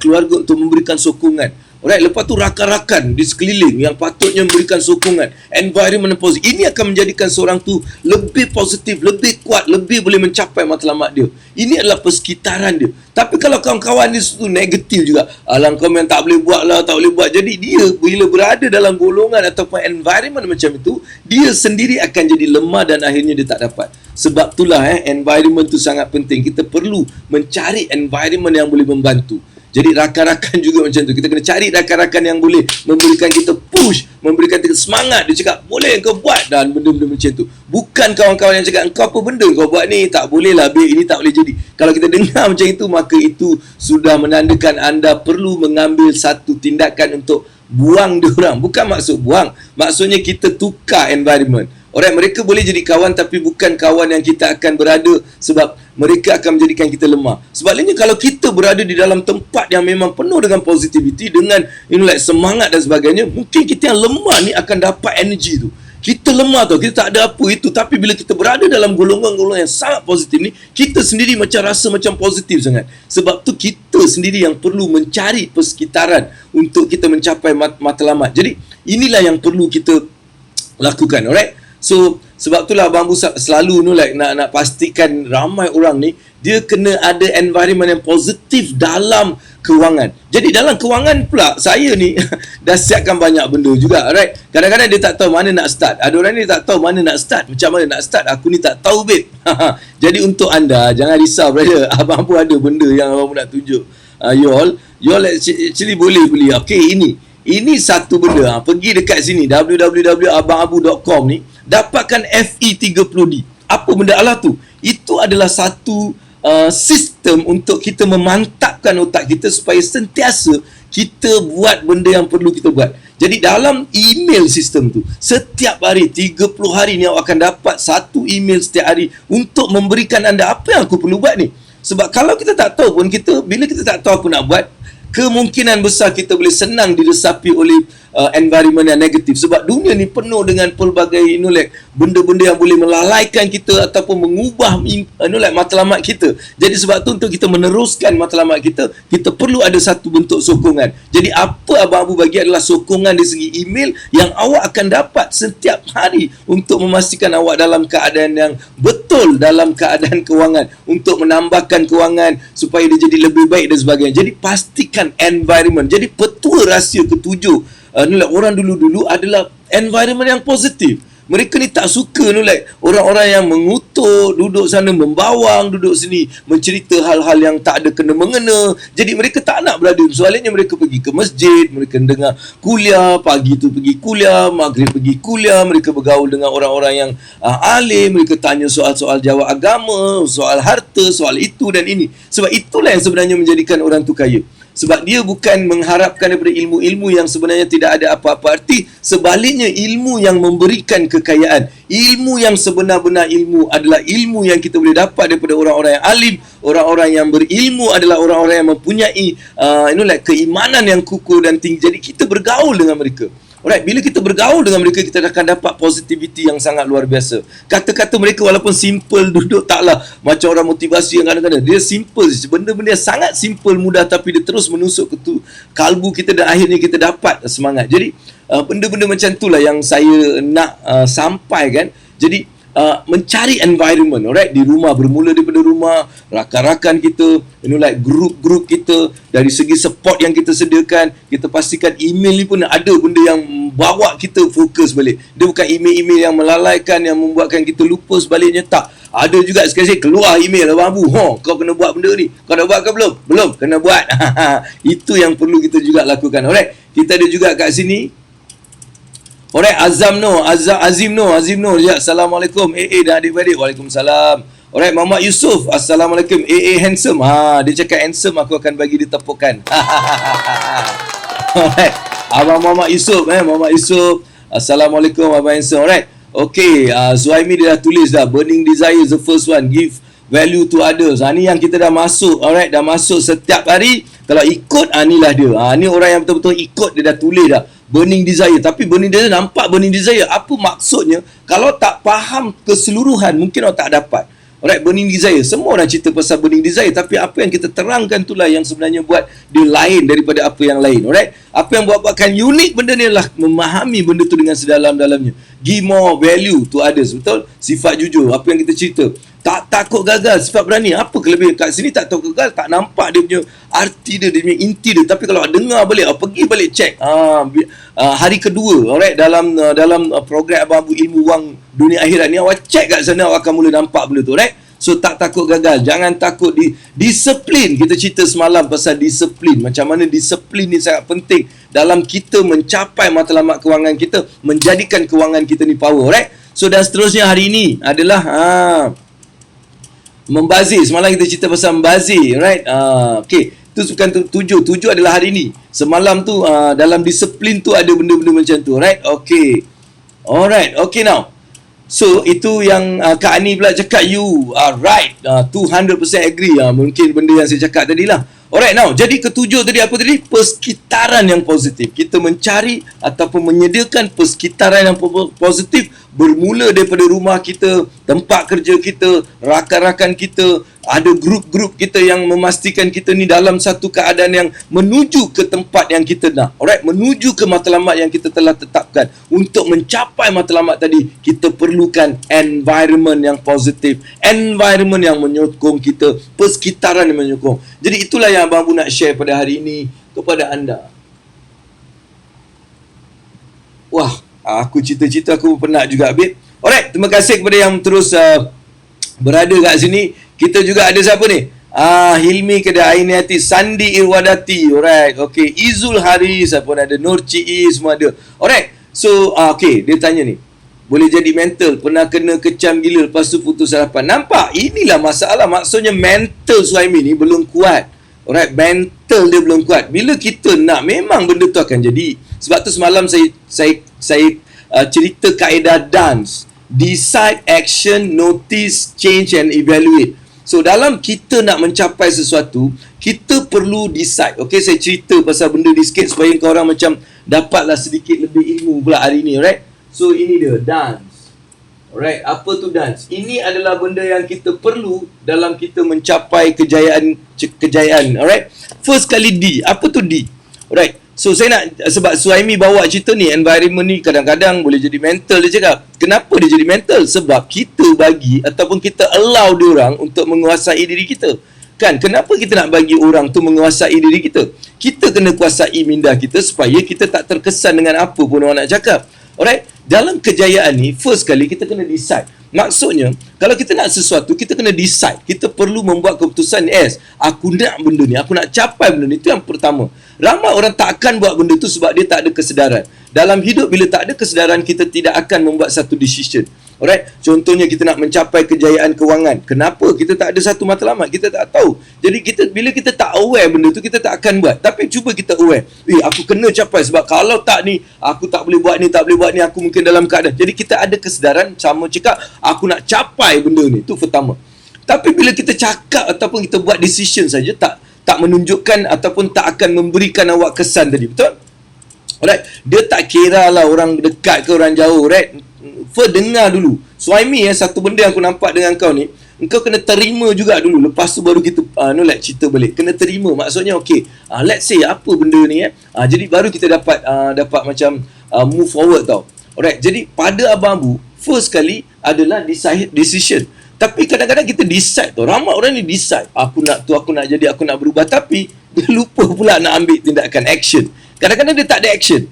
keluarga untuk memberikan sokongan. Alright, lepas tu rakan-rakan di sekeliling yang patutnya memberikan sokongan, environment yang positif. Ini akan menjadikan seorang tu lebih positif, lebih kuat, lebih boleh mencapai matlamat dia. Ini adalah persekitaran dia. Tapi kalau kawan-kawan dia tu negatif juga, alang kau yang tak boleh buat lah, tak boleh buat. Jadi dia bila berada dalam golongan ataupun environment macam itu, dia sendiri akan jadi lemah dan akhirnya dia tak dapat. Sebab itulah environment tu sangat penting. Kita perlu mencari environment yang boleh membantu. Jadi rakan-rakan juga macam tu. Kita kena cari rakan-rakan yang boleh memberikan kita push, memberikan kita semangat. Dia cakap, boleh kau buat, dan benda-benda macam tu. Bukan kawan-kawan yang cakap, kau apa benda kau buat ni, tak boleh lah, ini tak boleh jadi. Kalau kita dengar macam itu, maka itu sudah menandakan anda perlu mengambil satu tindakan untuk buang diorang. Bukan maksud buang, maksudnya kita tukar environment. Alright, mereka boleh jadi kawan tapi bukan kawan yang kita akan berada, sebab mereka akan menjadikan kita lemah. Sebaliknya kalau kita berada di dalam tempat yang memang penuh dengan positivity, dengan semangat dan sebagainya, mungkin kita yang lemah ni akan dapat energy tu. Kita lemah tau, kita tak ada apa itu, tapi bila kita berada dalam golongan-golongan yang sangat positif ni, kita sendiri macam rasa macam positif sangat. Sebab tu kita sendiri yang perlu mencari persekitaran untuk kita mencapai matlamat. Jadi inilah yang perlu kita lakukan. Alright, so sebab itulah Abang Abu selalu nak pastikan ramai orang ni dia kena ada environment yang positif dalam kewangan. Jadi dalam kewangan pula saya ni dah siapkan banyak benda juga, right? Kadang-kadang dia tak tahu mana nak start. Ada orang ni tak tahu mana nak start. Macam mana nak start? Aku ni tak tahu, babe. Jadi untuk anda, jangan risau, brother. Abang pun ada benda yang abang nak tunjuk. You all actually boleh beli. Okay, ini satu benda. Pergi dekat sini, www.abangabu.com ni, dapatkan FE30D. Apa benda Allah tu? Itu adalah satu sistem untuk kita memantapkan otak kita supaya sentiasa kita buat benda yang perlu kita buat. Jadi dalam email sistem tu, setiap hari 30 hari ni awak akan dapat satu email setiap hari untuk memberikan anda apa yang aku perlu buat ni. Sebab kalau kita tak tahu pun, bila kita tak tahu apa nak buat, kemungkinan besar kita boleh senang diresapi oleh environment yang negatif. Sebab dunia ni penuh dengan pelbagai benda-benda yang boleh melalaikan kita ataupun mengubah matlamat kita. Jadi sebab tu untuk kita meneruskan matlamat kita, kita perlu ada satu bentuk sokongan. Jadi apa Abang Abu bagi adalah sokongan dari segi email yang awak akan dapat setiap hari untuk memastikan awak dalam keadaan yang betul dalam keadaan kewangan, untuk menambahkan kewangan supaya dia jadi lebih baik dan sebagainya. Jadi pastikan environment. Jadi petua rahsia ketujuh orang dulu-dulu adalah environment yang positif. Mereka ni tak suka orang-orang yang mengutuk, duduk sana membawang, duduk sini mencerita hal-hal yang tak ada kena-mengena. Jadi mereka tak nak berada. Soalnya mereka pergi ke masjid, mereka dengar kuliah, pagi tu pergi kuliah, maghrib pergi kuliah, mereka bergaul dengan orang-orang yang alim, mereka tanya soal-soal jawab agama, soal harta, soal itu dan ini. Sebab itulah yang sebenarnya menjadikan orang tu kaya. Sebab dia bukan mengharapkan daripada ilmu-ilmu yang sebenarnya tidak ada apa-apa arti. Sebaliknya, ilmu yang memberikan kekayaan. Ilmu yang sebenar-benar ilmu adalah ilmu yang kita boleh dapat daripada orang-orang yang alim. Orang-orang yang berilmu adalah orang-orang yang mempunyai keimanan yang kukuh dan tinggi. Jadi kita bergaul dengan mereka. Alright, bila kita bergaul dengan mereka, kita akan dapat positivity yang sangat luar biasa. Kata-kata mereka walaupun simple, duduk taklah macam orang motivasi yang kadang-kadang. Dia simple, benda-benda sangat simple, mudah, tapi dia terus menusuk ke kalbu kita dan akhirnya kita dapat semangat. Jadi benda-benda macam itulah yang saya nak sampaikan. Jadi mencari environment, alright, di rumah, bermula daripada rumah, rakan-rakan kita, grup-grup kita, dari segi support yang kita sediakan, kita pastikan email ni pun ada benda yang bawa kita fokus balik. Dia bukan email-email yang melalaikan, yang membuatkan kita lupa, sebaliknya tak. Ada juga sekali keluar email, Abang Abu, kau kena buat benda ni, kau dah buat ke belum? Belum, kena buat. Itu yang perlu kita juga lakukan. Alright, kita ada juga kat sini. Alright, Azim no. Ya, Assalamualaikum AA dan adik-adik. Waalaikumsalam. Alright, Muhammad Yusuf. Assalamualaikum. AA handsome. Dia cakap handsome, aku akan bagi dia tepukan. Alright, Abang Muhammad Yusuf. Muhammad Yusuf. Assalamualaikum, Abang handsome. Alright. Okay, Zuhaimi dia dah tulis dah. Burning desire is the first one. Give value to others. Ni yang kita dah masuk. Alright, dah masuk setiap hari. Kalau ikut, inilah dia. Ni orang yang betul-betul ikut, dia dah tulis dah. Burning desire. Tapi burning desire, nampak burning desire. Apa maksudnya? Kalau tak faham keseluruhan, mungkin orang tak dapat. Alright, burning desire. Semua orang cerita pasal burning desire. Tapi apa yang kita terangkan itulah yang sebenarnya buat dia lain daripada apa yang lain. Alright. Apa yang buatkan unik benda ni adalah memahami benda tu dengan sedalam-dalamnya. Give more value to others. Betul? Sifat jujur. Apa yang kita cerita. Tak takut gagal, sifat berani. Apa kelebihan kat sini? Tak tahu gagal, tak nampak dia punya arti dia punya inti dia. Tapi kalau dengar balik, pergi balik check. Hari kedua, alright, dalam program Abang Abu Ilmu Wang Dunia Akhirat ni, awak check kat sana, awak akan mula nampak benda tu, alright. So tak takut gagal, jangan takut disiplin. Kita cerita semalam pasal disiplin. Macam mana disiplin ni sangat penting dalam kita mencapai matlamat kewangan kita, menjadikan kewangan kita ni power, alright. So dan seterusnya hari ini adalah membazir. Semalam kita cerita pasal membazir, right? Okay, Tu bukan tujuh. Tujuh adalah hari ni. Semalam tu dalam disiplin tu ada benda-benda macam tu. Right? Okay. Alright. Okay now. So itu yang Kak Ani pula cakap, you are right, 200% agree. Mungkin benda yang saya cakap tadi lah. Alright now, jadi ketujuh tadi apa tadi? Persekitaran yang positif. Kita mencari ataupun menyediakan persekitaran yang positif, bermula daripada rumah kita, tempat kerja kita, rakan-rakan kita, ada grup-grup kita yang memastikan kita ni dalam satu keadaan yang menuju ke tempat yang kita nak. Alright, menuju ke matlamat yang kita telah tetapkan. Untuk mencapai matlamat tadi, kita perlukan environment yang positif, environment yang menyokong kita, persekitaran yang menyokong. Jadi itulah yang Abang Abu nak share pada hari ini kepada anda. Wah, aku cita-cita aku penat juga, babe. Alright, terima kasih kepada yang terus berada kat sini. Kita juga ada siapa ni? Hilmi Kedai Ainiati, Sandi Irwadati. Alright, okay. Izul Haris pun ada, Nur Cii semua ada. Alright, so okay, dia tanya ni, boleh jadi mental, pernah kena kecam gila lepas tu putus harapan. Nampak? Inilah masalah. Maksudnya mental Suhaimi ni belum kuat. Alright, mental dia belum kuat. Bila kita nak, memang benda tu akan jadi. Sebab tu semalam saya cerita kaedah dance. Decide, action, notice, change and evaluate. So dalam kita nak mencapai sesuatu, kita perlu decide. Okay, saya cerita pasal benda ni sikit supaya korang macam dapatlah sedikit lebih ilmu pula hari ni. Alright, so ini dia, dance. Alright, apa tu dance? Ini adalah benda yang kita perlu dalam kita mencapai kejayaan. Alright, first kali D. Apa tu D? Alright, so saya nak, sebab Suhaimi bawa cerita ni, environment ni kadang-kadang boleh jadi mental. Dia cakap, kenapa dia jadi mental? Sebab kita bagi ataupun kita allow diorang untuk menguasai diri kita. Kan, kenapa kita nak bagi orang tu menguasai diri kita? Kita kena kuasai minda kita supaya kita tak terkesan dengan apa pun orang nak cakap. Alright, dalam kejayaan ni, first kali kita kena decide. Maksudnya, kalau kita nak sesuatu, kita kena decide. Kita perlu membuat keputusan, aku nak benda ni, aku nak capai benda ni. Itu yang pertama. Ramai orang tak akan buat benda tu sebab dia tak ada kesedaran. Dalam hidup, bila tak ada kesedaran, kita tidak akan membuat satu decision. Alright, contohnya kita nak mencapai kejayaan kewangan. Kenapa? Kita tak ada satu matlamat, kita tak tahu. Jadi bila kita tak aware benda tu, kita tak akan buat. Tapi cuba kita aware. Aku kena capai sebab kalau tak ni, aku tak boleh buat ni, aku mungkin dalam keadaan. Jadi kita ada kesedaran, sama cakap, aku nak capai benda ni. Itu pertama. Tapi bila kita cakap ataupun kita buat decision saja, tak menunjukkan ataupun tak akan memberikan awak kesan tadi. Betul? Alright, dia tak kira lah orang dekat ke orang jauh. Right? Dengar dulu. Suhaimi, satu benda yang aku nampak dengan kau ni, engkau kena terima juga dulu. Lepas tu baru kita cerita balik. Kena terima. Maksudnya okay, let's say apa benda ni jadi baru kita dapat macam move forward tau. Alright, jadi pada Abang Abu, first kali adalah decision. Tapi kadang-kadang kita decide tu. Ramai orang ni decide, aku nak tu, aku nak jadi, aku nak berubah. Tapi dia lupa pula nak ambil tindakan, action. Kadang-kadang dia tak ada action.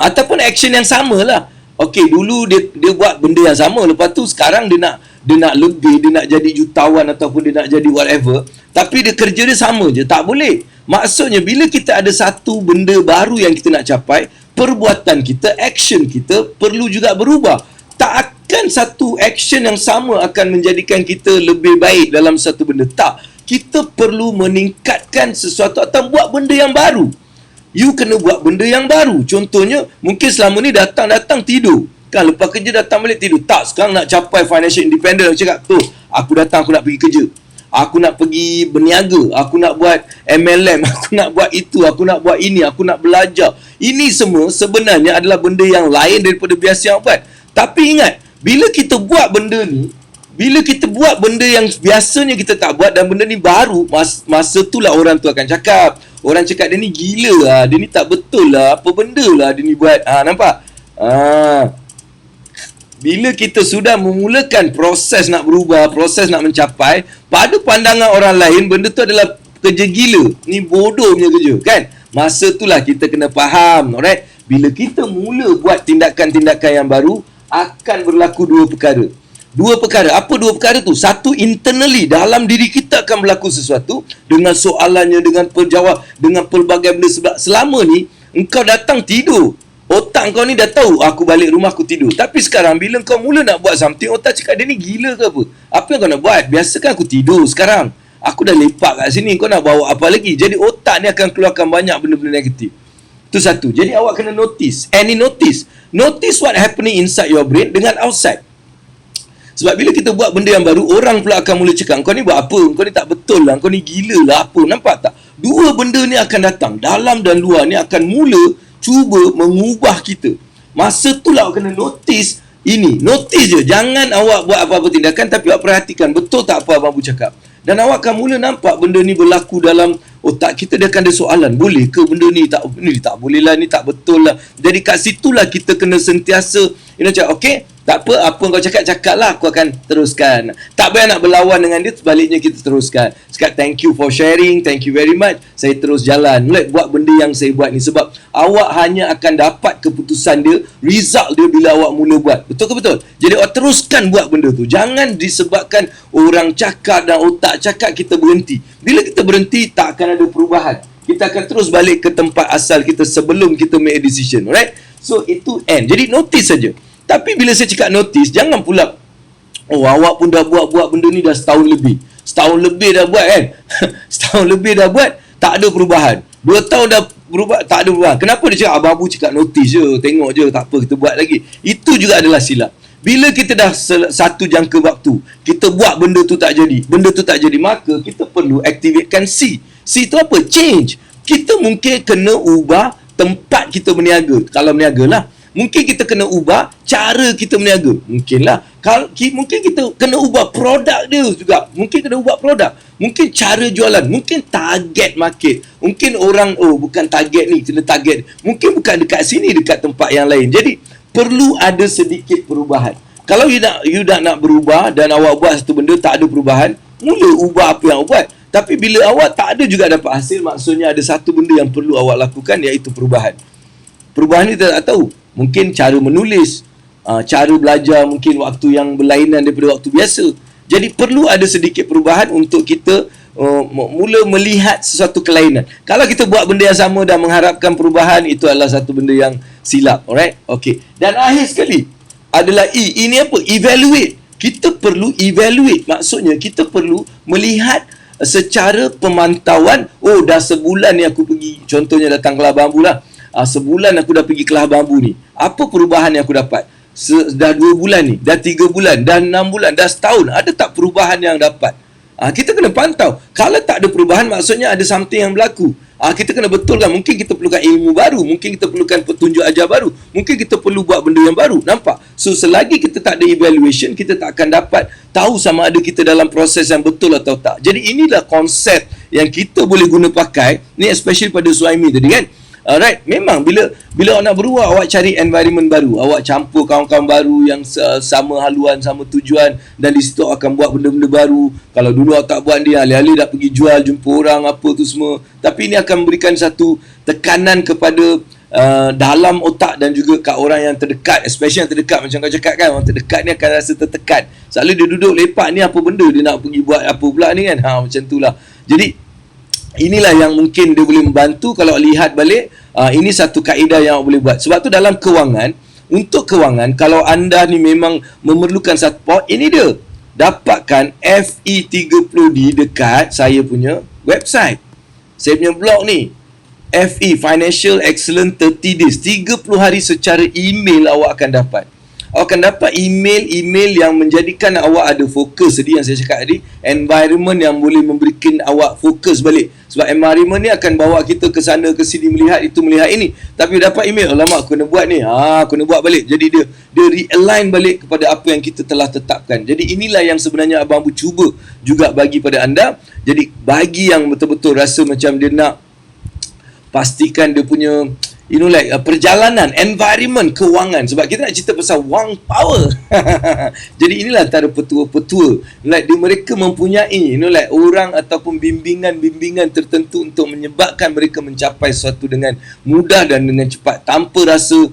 Ataupun action yang sama lah. Okay, dulu dia buat benda yang sama. Lepas tu sekarang dia nak lebih, dia nak jadi jutawan ataupun dia nak jadi whatever. Tapi dia kerja dia sama je. Tak boleh. Maksudnya bila kita ada satu benda baru yang kita nak capai, perbuatan kita, action kita perlu juga berubah. Tak akan satu action yang sama akan menjadikan kita lebih baik dalam satu benda. Tak. Kita perlu meningkatkan sesuatu atau buat benda yang baru. You kena buat benda yang baru. Contohnya, mungkin selama ni datang tidur. Kan, lepas kerja datang balik tidur. Tak, sekarang nak capai financial independence. Aku cakap, tu, aku datang, aku nak pergi kerja. Aku nak pergi berniaga. Aku nak buat MLM. Aku nak buat itu. Aku nak buat ini. Aku nak belajar. Ini semua sebenarnya adalah benda yang lain daripada biasa yang buat. Tapi ingat, bila kita buat benda ni, bila kita buat benda yang biasanya kita tak buat dan benda ni baru, masa tu lah orang tu akan cakap. Orang cakap dia ni gila lah, dia ni tak betul lah, apa benda lah dia ni buat. Nampak? Bila kita sudah memulakan proses nak berubah, proses nak mencapai, pada pandangan orang lain, benda tu adalah kerja gila. Ni bodoh punya kerja, kan? Masa tu lah kita kena faham, alright? Bila kita mula buat tindakan-tindakan yang baru, akan berlaku dua perkara. Dua perkara. Apa dua perkara tu? Satu, internally, dalam diri kita akan berlaku sesuatu dengan soalannya, dengan penjawab, dengan pelbagai benda. Sebab selama ni, engkau datang tidur. Otak kau ni dah tahu, aku balik rumah aku tidur. Tapi sekarang, bila kau mula nak buat something, otak cakap dia ni gila ke apa? Apa yang kau nak buat? Biasakan aku tidur sekarang. Aku dah lepak kat sini, kau nak bawa apa lagi? Jadi otak ni akan keluarkan banyak benda-benda negatif. Itu satu. Jadi awak kena notice. Notice what happening inside your brain dengan outside. Sebab bila kita buat benda yang baru, orang pula akan mula cakap, kau ni buat apa? Kau ni tak betul lah. Kau ni gila lah apa. Nampak tak? Dua benda ni akan datang. Dalam dan luar ni akan mula cuba mengubah kita. Masa tu lah awak kena notice ini. Notice je. Jangan awak buat apa-apa tindakan, tapi awak perhatikan. Betul tak apa Abang Bu cakap? Dan awak akan mula nampak benda ni berlaku dalam otak kita. Dia akan ada soalan, boleh ke benda ni? Ni tak boleh lah, ni tak betul lah. Jadi kat situlah kita kena sentiasa cakap, okay, tak apa kau cakap lah, aku akan teruskan. Tak payah nak berlawan dengan dia, sebaliknya kita teruskan. Cakap thank you for sharing, thank you very much, saya terus jalan. Mulai buat benda yang saya buat ni. Sebab awak hanya akan dapat keputusan dia, result dia bila awak mula buat. Betul ke betul? Jadi awak teruskan buat benda tu. Jangan disebabkan orang cakap dan otak cakap kita berhenti. Bila kita berhenti, tak akan ada perubahan. Kita akan terus balik ke tempat asal kita sebelum kita make a decision. Alright? So itu end. Jadi notice saja. Tapi bila saya cakap notice, jangan pula, oh awak pun dah buat benda ni dah setahun lebih. Setahun lebih dah buat kan? Setahun lebih dah buat, tak ada perubahan. 2 tahun dah berubah, tak ada perubahan. Kenapa dia cakap, Abang Bu cakap notice je, tengok je, tak apa, kita buat lagi. Itu juga adalah silap. Bila kita dah satu jangka waktu, kita buat benda tu tak jadi, maka kita perlu aktifkan C. C tu apa? Change. Kita mungkin kena ubah tempat kita berniaga. Kalau berniaga lah. Mungkin kita kena ubah cara kita berniaga. Mungkinlah. Mungkin kita kena ubah produk dia juga. Mungkin kena ubah produk. Mungkin cara jualan. Mungkin target market. Mungkin orang, bukan target ni, kena target. Mungkin bukan dekat sini, dekat tempat yang lain. Jadi, perlu ada sedikit perubahan. Kalau you nak berubah dan awak buat satu benda tak ada perubahan, mula ubah apa yang awak buat. Tapi bila awak tak ada juga dapat hasil, maksudnya ada satu benda yang perlu awak lakukan, iaitu perubahan. Perubahan ni kita tak tahu. Mungkin cara menulis, cara belajar mungkin waktu yang berlainan daripada waktu biasa. Jadi perlu ada sedikit perubahan untuk kita mula melihat sesuatu kelainan. Kalau kita buat benda yang sama dan mengharapkan perubahan, itu adalah satu benda yang silap. Alright? Okay. Dan akhir sekali adalah E. Ini apa? Evaluate. Kita perlu evaluate. Maksudnya kita perlu melihat secara pemantauan. Oh, dah sebulan ni aku pergi, contohnya datang Kelah Bambu lah. Sebulan aku dah pergi Kelah Bambu ni. Apa perubahan yang aku dapat? Dah 2 bulan ni, dah 3 bulan, dah 6 bulan, dah setahun. Ada tak perubahan yang dapat? Kita kena pantau. Kalau tak ada perubahan, maksudnya ada something yang berlaku. Kita kena betulkan. Mungkin kita perlukan ilmu baru. Mungkin kita perlukan petunjuk ajar baru. Mungkin kita perlu buat benda yang baru. Nampak? So, selagi kita tak ada evaluation, kita tak akan dapat tahu sama ada kita dalam proses yang betul atau tak. Jadi, inilah konsep yang kita boleh guna pakai. Ni especially pada Suhaimi tadi kan. Alright, memang bila awak nak berubah, awak cari environment baru, awak campur kawan-kawan baru yang sama haluan, sama tujuan, dan di situ akan buat benda-benda baru. Kalau dulu awak tak buat, dia alih-alih dah pergi jual, jumpa orang apa tu semua. Tapi ini akan memberikan satu tekanan kepada dalam otak dan juga kat orang yang terdekat, especially yang terdekat. Macam kau cakap kan, orang terdekat ni akan rasa tertekan. Selalu dia duduk lepak ni, apa benda dia nak pergi buat apa pula ni kan. Macam tu lah. Jadi inilah yang mungkin dia boleh membantu. Kalau lihat balik, ini satu kaedah yang boleh buat. Sebab tu dalam kewangan, untuk kewangan, kalau anda ni memang memerlukan satu pot, ini dia. Dapatkan FE30D dekat saya punya website. Saya punya blog ni. FE, Financial Excellence 30 Days. 30 hari secara email awak akan dapat. Awak akan dapat email yang menjadikan awak ada fokus. Jadi yang saya cakap tadi, environment yang boleh memberikan awak fokus balik. Sebab environment ni akan bawa kita ke sana, ke sini, melihat itu, melihat ini. Tapi dapat email, alamak aku kena buat ni. Aku kena buat balik. Jadi dia realign balik kepada apa yang kita telah tetapkan. Jadi inilah yang sebenarnya Abang Bu cuba juga bagi pada anda. Jadi bagi yang betul-betul rasa macam dia nak pastikan dia punya perjalanan, environment, kewangan. Sebab kita nak cerita pasal wang power. Jadi inilah antara petua-petua. Mereka mempunyai orang ataupun bimbingan tertentu untuk menyebabkan mereka mencapai sesuatu dengan mudah dan dengan cepat, tanpa rasa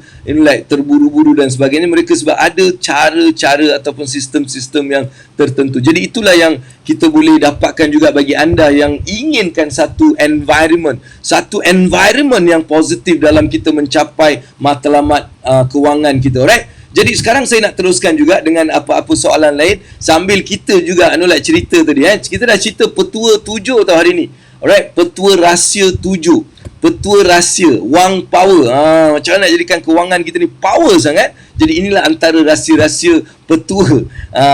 terburu-buru dan sebagainya. Mereka sebab ada cara-cara ataupun sistem-sistem yang tertentu. Jadi itulah yang kita boleh dapatkan juga bagi anda yang inginkan satu environment yang positif dalam kita mencapai matlamat kewangan kita. Alright? Jadi sekarang saya nak teruskan juga dengan apa-apa soalan lain sambil kita juga cerita tadi Kita dah cerita petua 7 tau hari ni. Alright, petua rahsia 7. Petua rahsia, wang power. Macam mana nak jadikan kewangan kita ni power sangat. Jadi inilah antara rahsia-rahsia petua.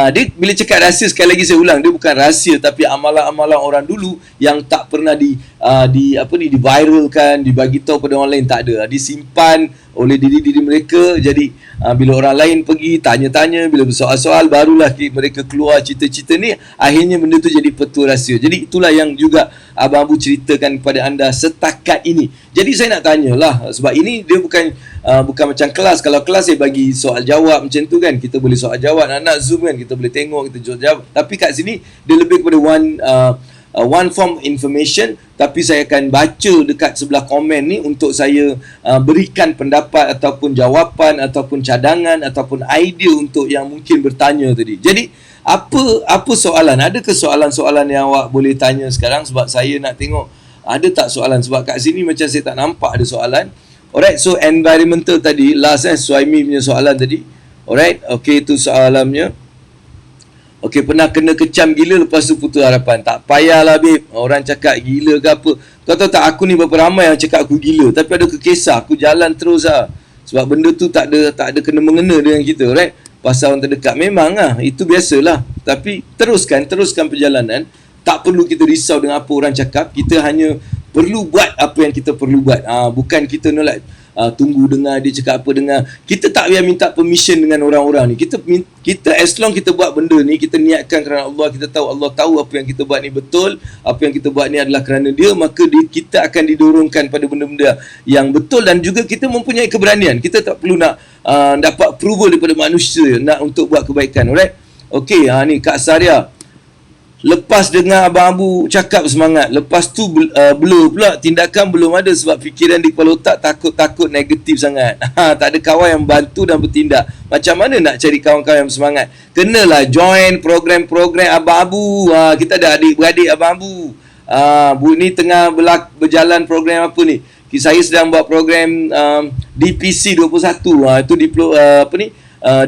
Dia bila cakap rahsia, sekali lagi saya ulang, dia bukan rahsia tapi amalan-amalan orang dulu yang tak pernah diviralkan, dibagi tahu pada orang lain, tak ada. Disimpan oleh diri-diri mereka. Jadi bila orang lain pergi tanya-tanya, bila bersoal-soal, barulah mereka keluar cerita-cerita ni. Akhirnya benda tu jadi petua rahsia. Jadi itulah yang juga Abang Abu ceritakan kepada anda setakat ini. Jadi saya nak tanyalah, sebab ini dia bukan macam kelas. Kalau kelas saya bagi soal jawab macam tu kan, kita boleh soal jawab, nak zoom kan, kita boleh tengok, kita jawab. Tapi kat sini dia lebih kepada one form information, tapi saya akan baca dekat sebelah komen ni untuk saya berikan pendapat ataupun jawapan ataupun cadangan ataupun idea untuk yang mungkin bertanya tadi. Jadi apa soalan? Adakah soalan-soalan yang awak boleh tanya sekarang? Sebab saya nak tengok ada tak soalan. Sebab kat sini macam saya tak nampak ada soalan. Alright, so environmental tadi last Suhaimi punya soalan tadi. Alright, okay, itu soalannya. Okay, pernah kena kecam gila lepas tu putus harapan. Tak payahlah babe, orang cakap gila ke apa. Kau tahu tak, aku ni berapa ramai yang cakap aku gila, tapi ada kekesah, aku jalan terus lah. Sebab benda tu tak ada kena-mengena dengan kita, right? Pasal orang terdekat, memang lah, itu biasalah. Tapi teruskan perjalanan. Tak perlu kita risau dengan apa orang cakap. Kita hanya perlu buat apa yang kita perlu buat. Bukan kita nak tunggu dengar dia cakap apa, dengar. Kita tak payah minta permission dengan orang-orang ni. Kita as long kita buat benda ni, kita niatkan kerana Allah, kita tahu Allah tahu apa yang kita buat ni betul, apa yang kita buat ni adalah kerana dia, maka kita akan didorongkan pada benda-benda yang betul. Dan juga kita mempunyai keberanian. Kita tak perlu nak dapat approval daripada manusia nak untuk buat kebaikan. Alright? Okay, ni Kak Saria. Lepas dengar Abang Abu cakap semangat, lepas tu blur pula, tindakan belum ada sebab fikiran di kepala otak takut negatif sangat. Tak ada kawan yang bantu dan bertindak. Macam mana nak cari kawan-kawan yang semangat? Kenalah join program-program Abang Abu. Kita ada adik-beradik Abang Abu. Ni tengah berjalan program apa ni? Saya sedang buat program DPC 21. Itu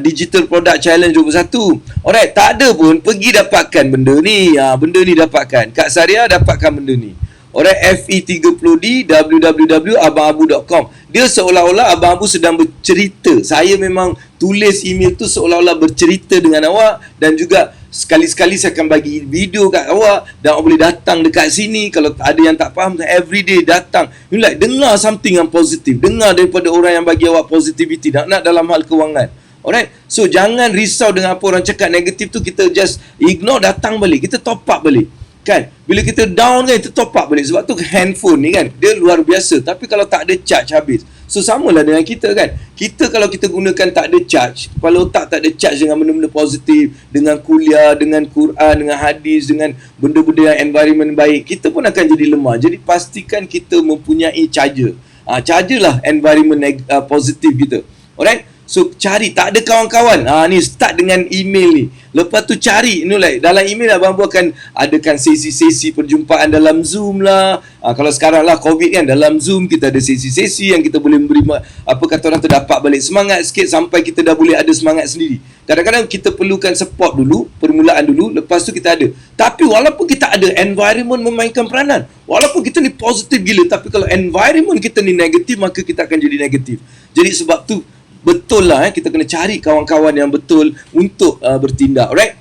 Digital Product Challenge 21. Alright, tak ada pun pergi dapatkan benda ni. Benda ni dapatkan. Kak Saria dapatkan benda ni. Alright, FE30D www.abangabu.com. Dia seolah-olah Abang Abu sedang bercerita. Saya memang tulis email tu seolah-olah bercerita dengan awak, dan juga sekali-sekali saya akan bagi video kat awak dan awak boleh datang dekat sini. Kalau ada yang tak faham, everyday datang. Dengar something yang positif. Dengar daripada orang yang bagi awak positivity. Nak dalam hal kewangan. Alright, so jangan risau dengan apa orang cakap negatif tu. Kita just ignore, datang balik, kita top up balik kan. Bila kita down kan, kita top up balik. Sebab tu handphone ni kan, dia luar biasa. Tapi kalau tak ada charge, habis. So samalah dengan kita kan. Kita kalau kita gunakan tak ada charge, kepala otak tak ada charge dengan benda-benda positif, dengan kuliah, dengan Quran, dengan hadis, dengan benda-benda yang environment baik, kita pun akan jadi lemah. Jadi pastikan kita mempunyai charger. Charger lah environment positif kita. Alright. So cari, tak ada kawan-kawan. Ni start dengan email ni. Lepas tu cari dalam email Abang Abu akan adakan sesi-sesi perjumpaan dalam Zoom lah. Kalau sekarang lah COVID kan, dalam Zoom kita ada sesi-sesi yang kita boleh memberi apa kata orang tu, dapat balik semangat sikit sampai kita dah boleh ada semangat sendiri. Kadang-kadang kita perlukan support dulu, permulaan dulu, lepas tu kita ada. Tapi walaupun kita ada, environment memainkan peranan. Walaupun kita ni positif gila, tapi kalau environment kita ni negatif, maka kita akan jadi negatif. Jadi sebab tu betul lah, kita kena cari kawan-kawan yang betul untuk bertindak. Alright?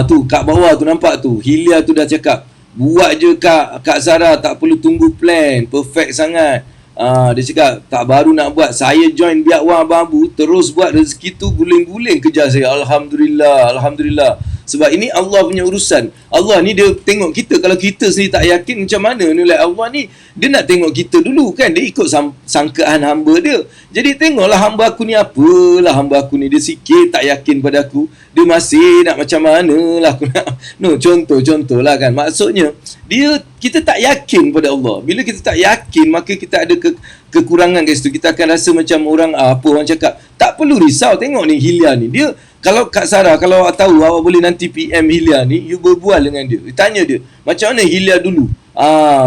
Tu kat bawah tu nampak tu, Hilia tu dah cakap, buat je Kak Zara, tak perlu tunggu plan, perfect sangat. Dia cakap tak baru nak buat, saya join biak wang Abang Abu, terus buat, rezeki tu guling-guling kejar saya. Alhamdulillah. Sebab ini Allah punya urusan. Allah ni dia tengok kita. Kalau kita sendiri tak yakin, macam mana ni? Allah ni dia nak tengok kita dulu kan. Dia ikut sangkaan hamba dia. Jadi tengoklah hamba aku ni, apalah hamba aku ni, dia sikit tak yakin pada aku, dia masih nak macam mana lah aku nak. Contoh lah kan. Maksudnya kita tak yakin pada Allah. Bila kita tak yakin, maka kita ada kekurangan kat situ. Kita akan rasa macam orang apa orang cakap. Tak perlu risau. Tengok ni Hilia ni, dia, kalau Kak Sarah, kalau awak tahu, awak boleh nanti PM Hilia ni, you berbual dengan dia, tanya dia macam mana Hilia dulu.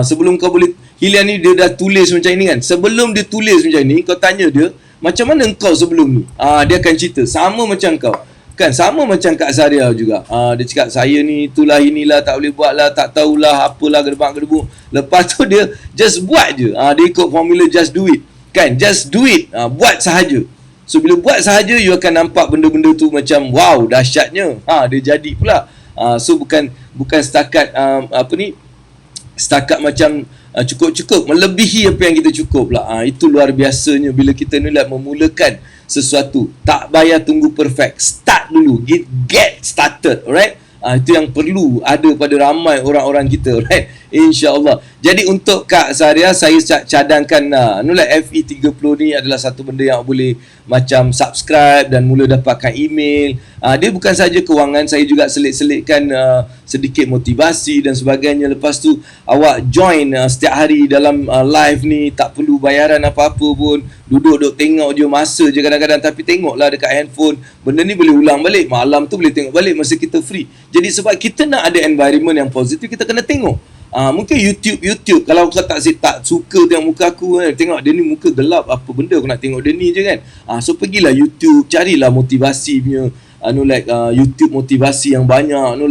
Sebelum kau boleh, Hilia ni dia dah tulis macam ni kan. Sebelum dia tulis macam ni, kau tanya dia, macam mana engkau sebelum ni? Dia akan cerita sama macam kau. Kan sama macam Kak Saria juga. Dia cakap saya ni itulah inilah tak boleh buat lah, tak tahulah apalah gedebak-gedebuk. Lepas tu dia just buat je. Dia ikut formula just do it. Kan, just do it. Buat sahaja. So bila buat sahaja, you akan nampak benda-benda tu macam wow, dahsyatnya. Dia jadi pula. So bukan setakat setakat macam cukup-cukup, melebihi apa yang kita cukup lah. Itu luar biasanya bila kita ni memulakan sesuatu. Tak payah tunggu perfect. Start dulu. Get started. Alright? Itu yang perlu ada pada ramai orang-orang kita. Alright? InsyaAllah. Jadi untuk Kak Saria, saya cadangkan FE30 ni adalah satu benda yang boleh macam subscribe dan mula dapatkan email. Dia bukan saja kewangan, saya juga selit-selitkan sedikit motivasi dan sebagainya. Lepas tu awak join setiap hari dalam live ni, tak perlu bayaran apa-apa pun. Duduk tengok je masa je kadang-kadang, tapi tengoklah dekat handphone. Benda ni boleh ulang balik, malam tu boleh tengok balik masa kita free. Jadi sebab kita nak ada environment yang positif, kita kena tengok. Mungkin YouTube kalau aku tak suka tengok muka aku, tengok dia ni muka gelap, apa benda aku nak tengok dia ni je kan. So pergilah YouTube, carilah motivasi punya YouTube motivasi yang banyak,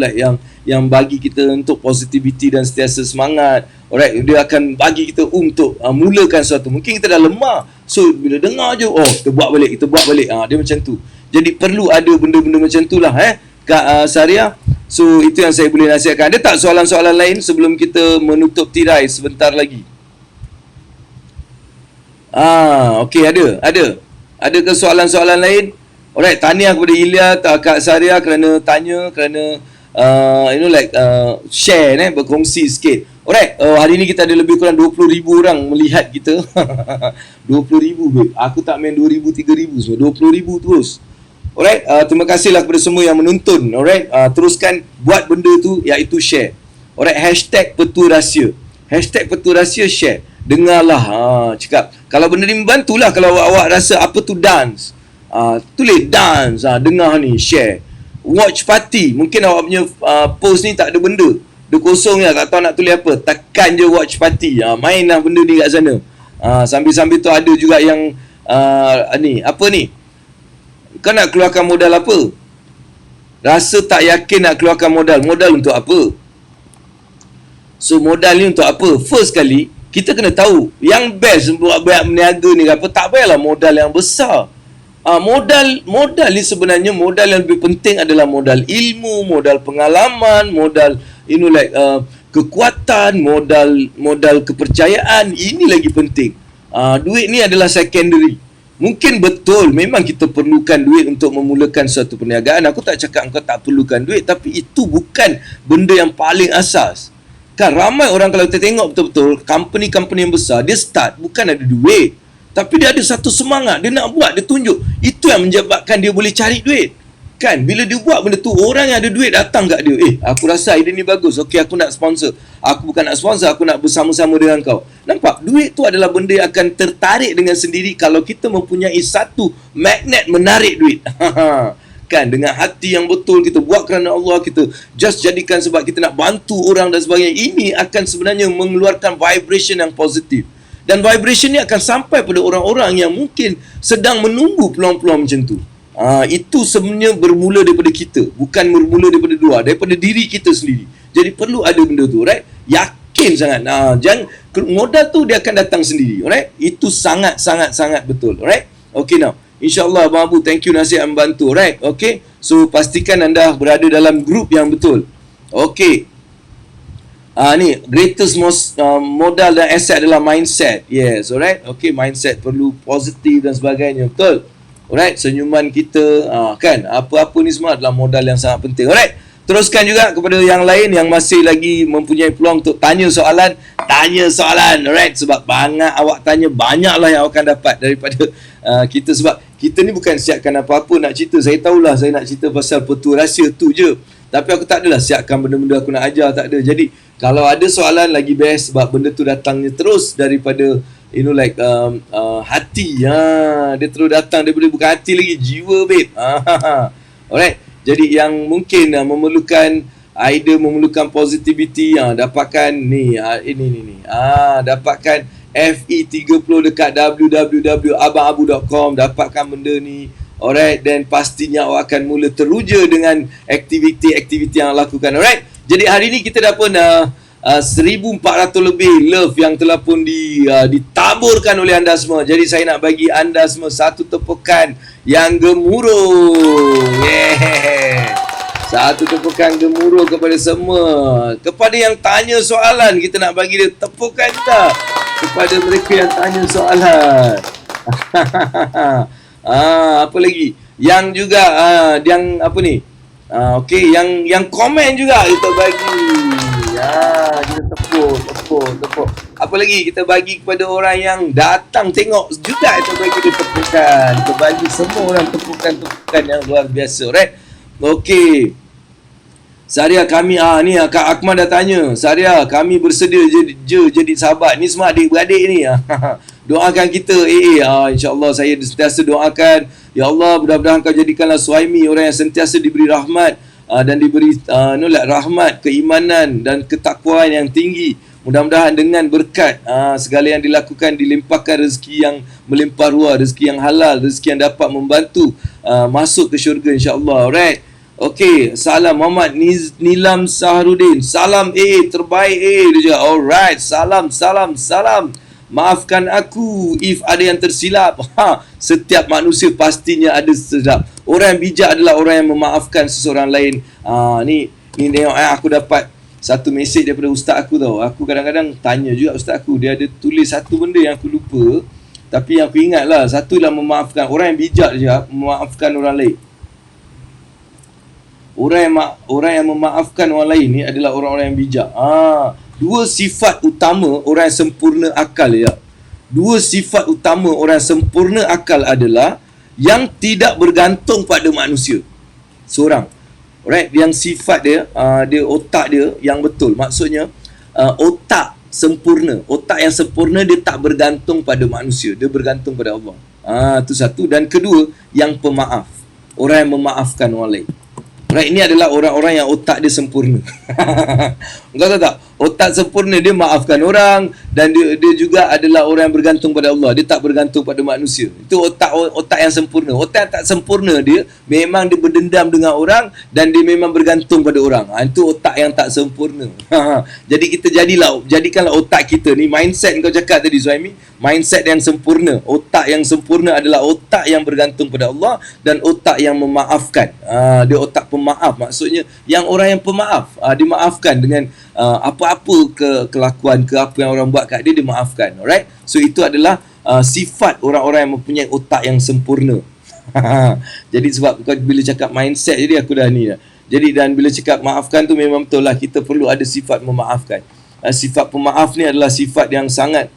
yang bagi kita untuk positivity dan sentiasa semangat. Alright, dia akan bagi kita untuk mulakan sesuatu. Mungkin kita dah lemah, so bila dengar je, kita buat balik. Dia macam tu. Jadi perlu ada benda-benda macam tu lah Kak Saria. So itu yang saya boleh nasihatkan. Ada tak soalan-soalan lain sebelum kita menutup tirai sebentar lagi? Okey, ada. Ada ke soalan-soalan lain? Alright, tahniah kepada Ilya, Kak Saria kerana tanya, kerana share, berkongsi sikit. Alright, hari ni kita ada lebih kurang 20,000 orang melihat kita. 20,000 babe. Aku tak main 2,000, 3,000 semua. 20,000 terus. Alright, terima kasihlah kepada semua yang menonton. Alright, teruskan buat benda tu, iaitu share. Alright, #Petua Rahsia. #Petua Rahsia, share. Dengarlah, cakap. Kalau benda ni membantulah, kalau awak rasa apa tu dance. Tulis dance, dengar ni, share. Watch party, mungkin awak punya post ni tak ada benda. Dia kosong je, tak tahu nak tulis apa. Tekan je watch party, mainlah benda ni kat sana. Sambil-sambil tu ada juga yang apa ni? Kau nak keluarkan modal apa? Rasa tak yakin nak keluarkan modal. Modal untuk apa? So modal ni untuk apa? First kali, kita kena tahu yang best buat berniaga ni apa, tak payahlah modal yang besar. Modal ni sebenarnya modal yang lebih penting adalah modal ilmu, modal pengalaman, modal kekuatan, modal kepercayaan. Ini lagi penting. Duit ni adalah secondary. Mungkin betul memang kita perlukan duit untuk memulakan suatu perniagaan. Aku tak cakap engkau tak perlukan duit, tapi itu bukan benda yang paling asas. Kan ramai orang kalau kita tengok betul-betul company-company yang besar, dia start bukan ada duit, tapi dia ada satu semangat, dia nak buat, dia tunjuk. Itu yang menyebabkan dia boleh cari duit. Kan bila dia buat benda tu, orang yang ada duit datang kat dia. Aku rasa idea ni bagus. Okey, aku nak sponsor. Aku bukan nak sponsor, aku nak bersama-sama dengan kau. Nampak? Duit tu adalah benda yang akan tertarik dengan sendiri kalau kita mempunyai satu magnet menarik duit. Kan, dengan hati yang betul kita buat kerana Allah, kita just jadikan sebab kita nak bantu orang dan sebagainya. Ini akan sebenarnya mengeluarkan vibration yang positif. Dan vibration ni akan sampai pada orang-orang yang mungkin sedang menunggu peluang-peluang macam tu. Itu sebenarnya bermula daripada kita, bukan bermula daripada luar, daripada diri kita sendiri. Jadi perlu ada benda tu, right? Yakin sangat. Jangan modal tu dia akan datang sendiri, alright? Itu sangat betul, alright? Okay, now InsyaAllah Abang Abu, thank you nasihat membantu, right? Okay, so pastikan anda berada dalam grup yang betul. Okay, ni greatest modal dan asset adalah mindset. Yes, alright? Okay, mindset perlu positif dan sebagainya, betul? Alright, senyuman kita, kan, apa-apa ni semua adalah modal yang sangat penting. Alright, teruskan juga kepada yang lain yang masih lagi mempunyai peluang untuk tanya soalan. Alright, sebab banyak awak tanya, banyaklah yang awak akan dapat daripada kita. Sebab kita ni bukan siapkan apa-apa nak cerita. Saya tahulah saya nak cerita pasal Petua Rahsia tu je, tapi aku tak adalah siapkan benda-benda aku nak ajar, tak ada. Jadi kalau ada soalan lagi best, sebab benda tu datangnya terus daripada hati. Dia terus datang daripada bukan hati lagi, jiwa, babe. Alright, jadi yang mungkin memerlukan idea, memerlukan positivity, dapatkan ni, ini. Dapatkan FE30 dekat www.abangabu.com. Dapatkan benda ni. Alright, dan pastinya awak akan mula teruja dengan aktiviti-aktiviti yang lakukan. Alright, jadi hari ni kita dah pun 1,400 lebih love yang telah pun ditaburkan oleh anda semua. Jadi saya nak bagi anda semua satu tepukan yang gemuruh. Yeah. Satu tepukan gemuruh kepada semua. Kepada yang tanya soalan, kita nak bagi dia tepukan tak? Kepada mereka yang tanya soalan. Apa lagi? Yang juga yang apa ni? Okey, yang komen juga kita bagi. Kita tepuk. Apa lagi? Kita bagi kepada orang yang datang tengok juga, kita bagi dia tepukan. Kita bagi semua orang tepukan yang luar biasa, right? Okey. Saria kami ni Kak Akmal dah tanya. Saria, kami bersedia jadi sahabat. Ni semua adik-beradik ni. Doakan kita insya-Allah saya sentiasa doakan, ya Allah, mudah-mudahan kau jadikanlah Suhaimi orang yang sentiasa diberi rahmat dan diberi rahmat, keimanan dan ketakwaan yang tinggi. Mudah-mudahan dengan berkat segala yang dilakukan dilimpahkan rezeki yang melimpah ruah, rezeki yang halal, rezeki yang dapat membantu masuk ke syurga insya-Allah. Alright. Okey, salam Muhammad Nilam Saharudin. Salam terbaik dia. Alright, salam. Maafkan aku if ada yang tersilap. Setiap manusia pastinya ada tersilap. Orang yang bijak adalah orang yang memaafkan seseorang lain. Ni tengok aku dapat satu mesej daripada ustaz aku tau. Aku kadang-kadang tanya juga ustaz aku. Dia ada tulis satu benda yang aku lupa. Tapi yang aku ingat lah, satu ialah memaafkan. Orang yang bijak je memaafkan orang lain. Orang yang memaafkan orang lain ni adalah orang-orang yang bijak. Dua sifat utama orang yang sempurna akal ya. Dua sifat utama orang yang sempurna akal adalah yang tidak bergantung pada manusia. Seorang. Alright, yang sifat dia otak dia yang betul. Maksudnya otak sempurna. Otak yang sempurna dia tak bergantung pada manusia. Dia bergantung pada Allah. Itu satu. Dan kedua, yang pemaaf. Orang yang memaafkan orang lain. Right, ini adalah orang-orang yang otak dia sempurna. Engkau tahu tak? Otak sempurna dia maafkan orang dan dia juga adalah orang yang bergantung pada Allah. Dia tak bergantung pada manusia. Itu otak yang sempurna. Otak yang tak sempurna dia memang dia berdendam dengan orang dan dia memang bergantung pada orang. Itu otak yang tak sempurna. Jadi kita jadikanlah otak kita ni mindset kau cakap tadi Suhaimi, mindset yang sempurna. Otak yang sempurna adalah otak yang bergantung pada Allah dan otak yang memaafkan. Dia otak pemaaf, maksudnya yang orang yang pemaaf, dimaafkan dengan apa-apa kelakuan ke apa yang orang buat kat dia, dia maafkan. Alright, so itu adalah sifat orang-orang yang mempunyai otak yang sempurna. Jadi sebab kau bila cakap mindset, jadi aku dah ni dah. Jadi dan bila cakap maafkan tu memang betul lah, kita perlu ada sifat memaafkan. Sifat pemaaf ni adalah sifat yang sangat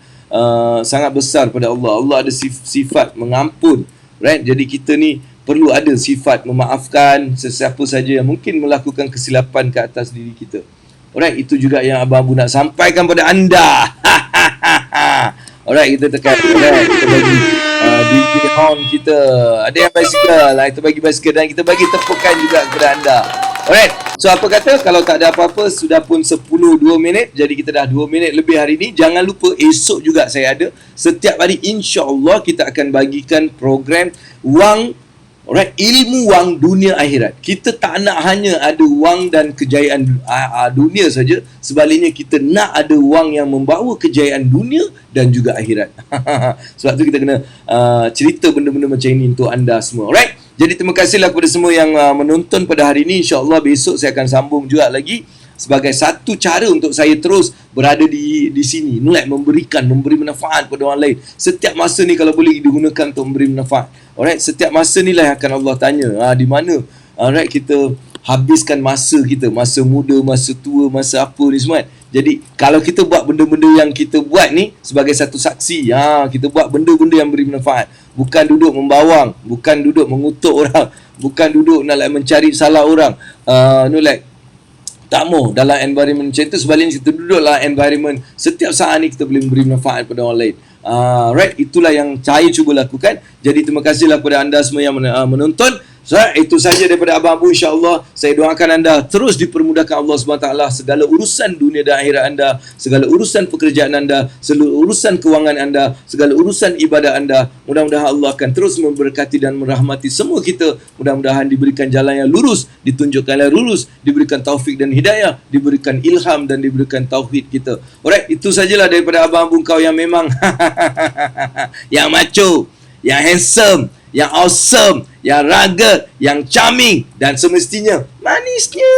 besar pada Allah. Allah ada sifat mengampun, right? Jadi kita ni perlu ada sifat memaafkan sesiapa saja yang mungkin melakukan kesilapan ke atas diri kita. Alright, itu juga yang Abang Abu nak sampaikan pada anda. Alright, kita tekan. Alright, kita bagi DJ on kita. Ada yang basikal lah, kita bagi basikal dan kita bagi tepukan juga kepada anda. Alright, so apa kata kalau tak ada apa-apa, sudah pun 10-2 minit. Jadi kita dah 2 minit lebih hari ni. Jangan lupa esok juga saya ada. Setiap hari insya-Allah kita akan bagikan program wang. Alright, ilmu wang dunia akhirat. Kita tak nak hanya ada wang dan kejayaan dunia saja. Sebaliknya kita nak ada wang yang membawa kejayaan dunia dan juga akhirat. Sebab tu kita kena cerita benda-benda macam ini untuk anda semua. Alright, jadi terima kasihlah kepada semua yang menonton pada hari ini. InsyaAllah besok saya akan sambung juga lagi sebagai satu cara untuk saya terus berada di sini, memberi manfaat kepada orang lain. Setiap masa ni kalau boleh digunakan untuk memberi manfaat. Alright, setiap masa ni lah akan Allah tanya, di mana alright kita habiskan masa kita, masa muda, masa tua, masa apa ni semua. Jadi kalau kita buat benda-benda yang kita buat ni sebagai satu saksi, kita buat benda-benda yang beri manfaat, bukan duduk membawang, bukan duduk mengutuk orang, bukan duduk nak mencari salah orang, tak mau dalam environment macam tu. Sebaliknya kita duduklah environment setiap saat ni kita boleh memberi manfaat kepada orang lain. Right, itulah yang saya cuba lakukan. Jadi terima kasihlah kepada anda semua yang menonton. So, itu saja daripada Abang Abu, insya-Allah. Saya doakan anda terus dipermudahkan Allah SWT segala urusan dunia dan akhirat anda, segala urusan pekerjaan anda, seluruh urusan kewangan anda, segala urusan ibadah anda. Mudah-mudahan Allah akan terus memberkati dan merahmati semua kita. Mudah-mudahan diberikan jalan yang lurus, ditunjukkan yang lurus, diberikan taufik dan hidayah, diberikan ilham dan diberikan tauhid kita. Alright, itu sajalah daripada Abang Abu, kau yang memang yang macho, yang handsome, yang awesome, yang rugged, yang charming dan semestinya manisnya.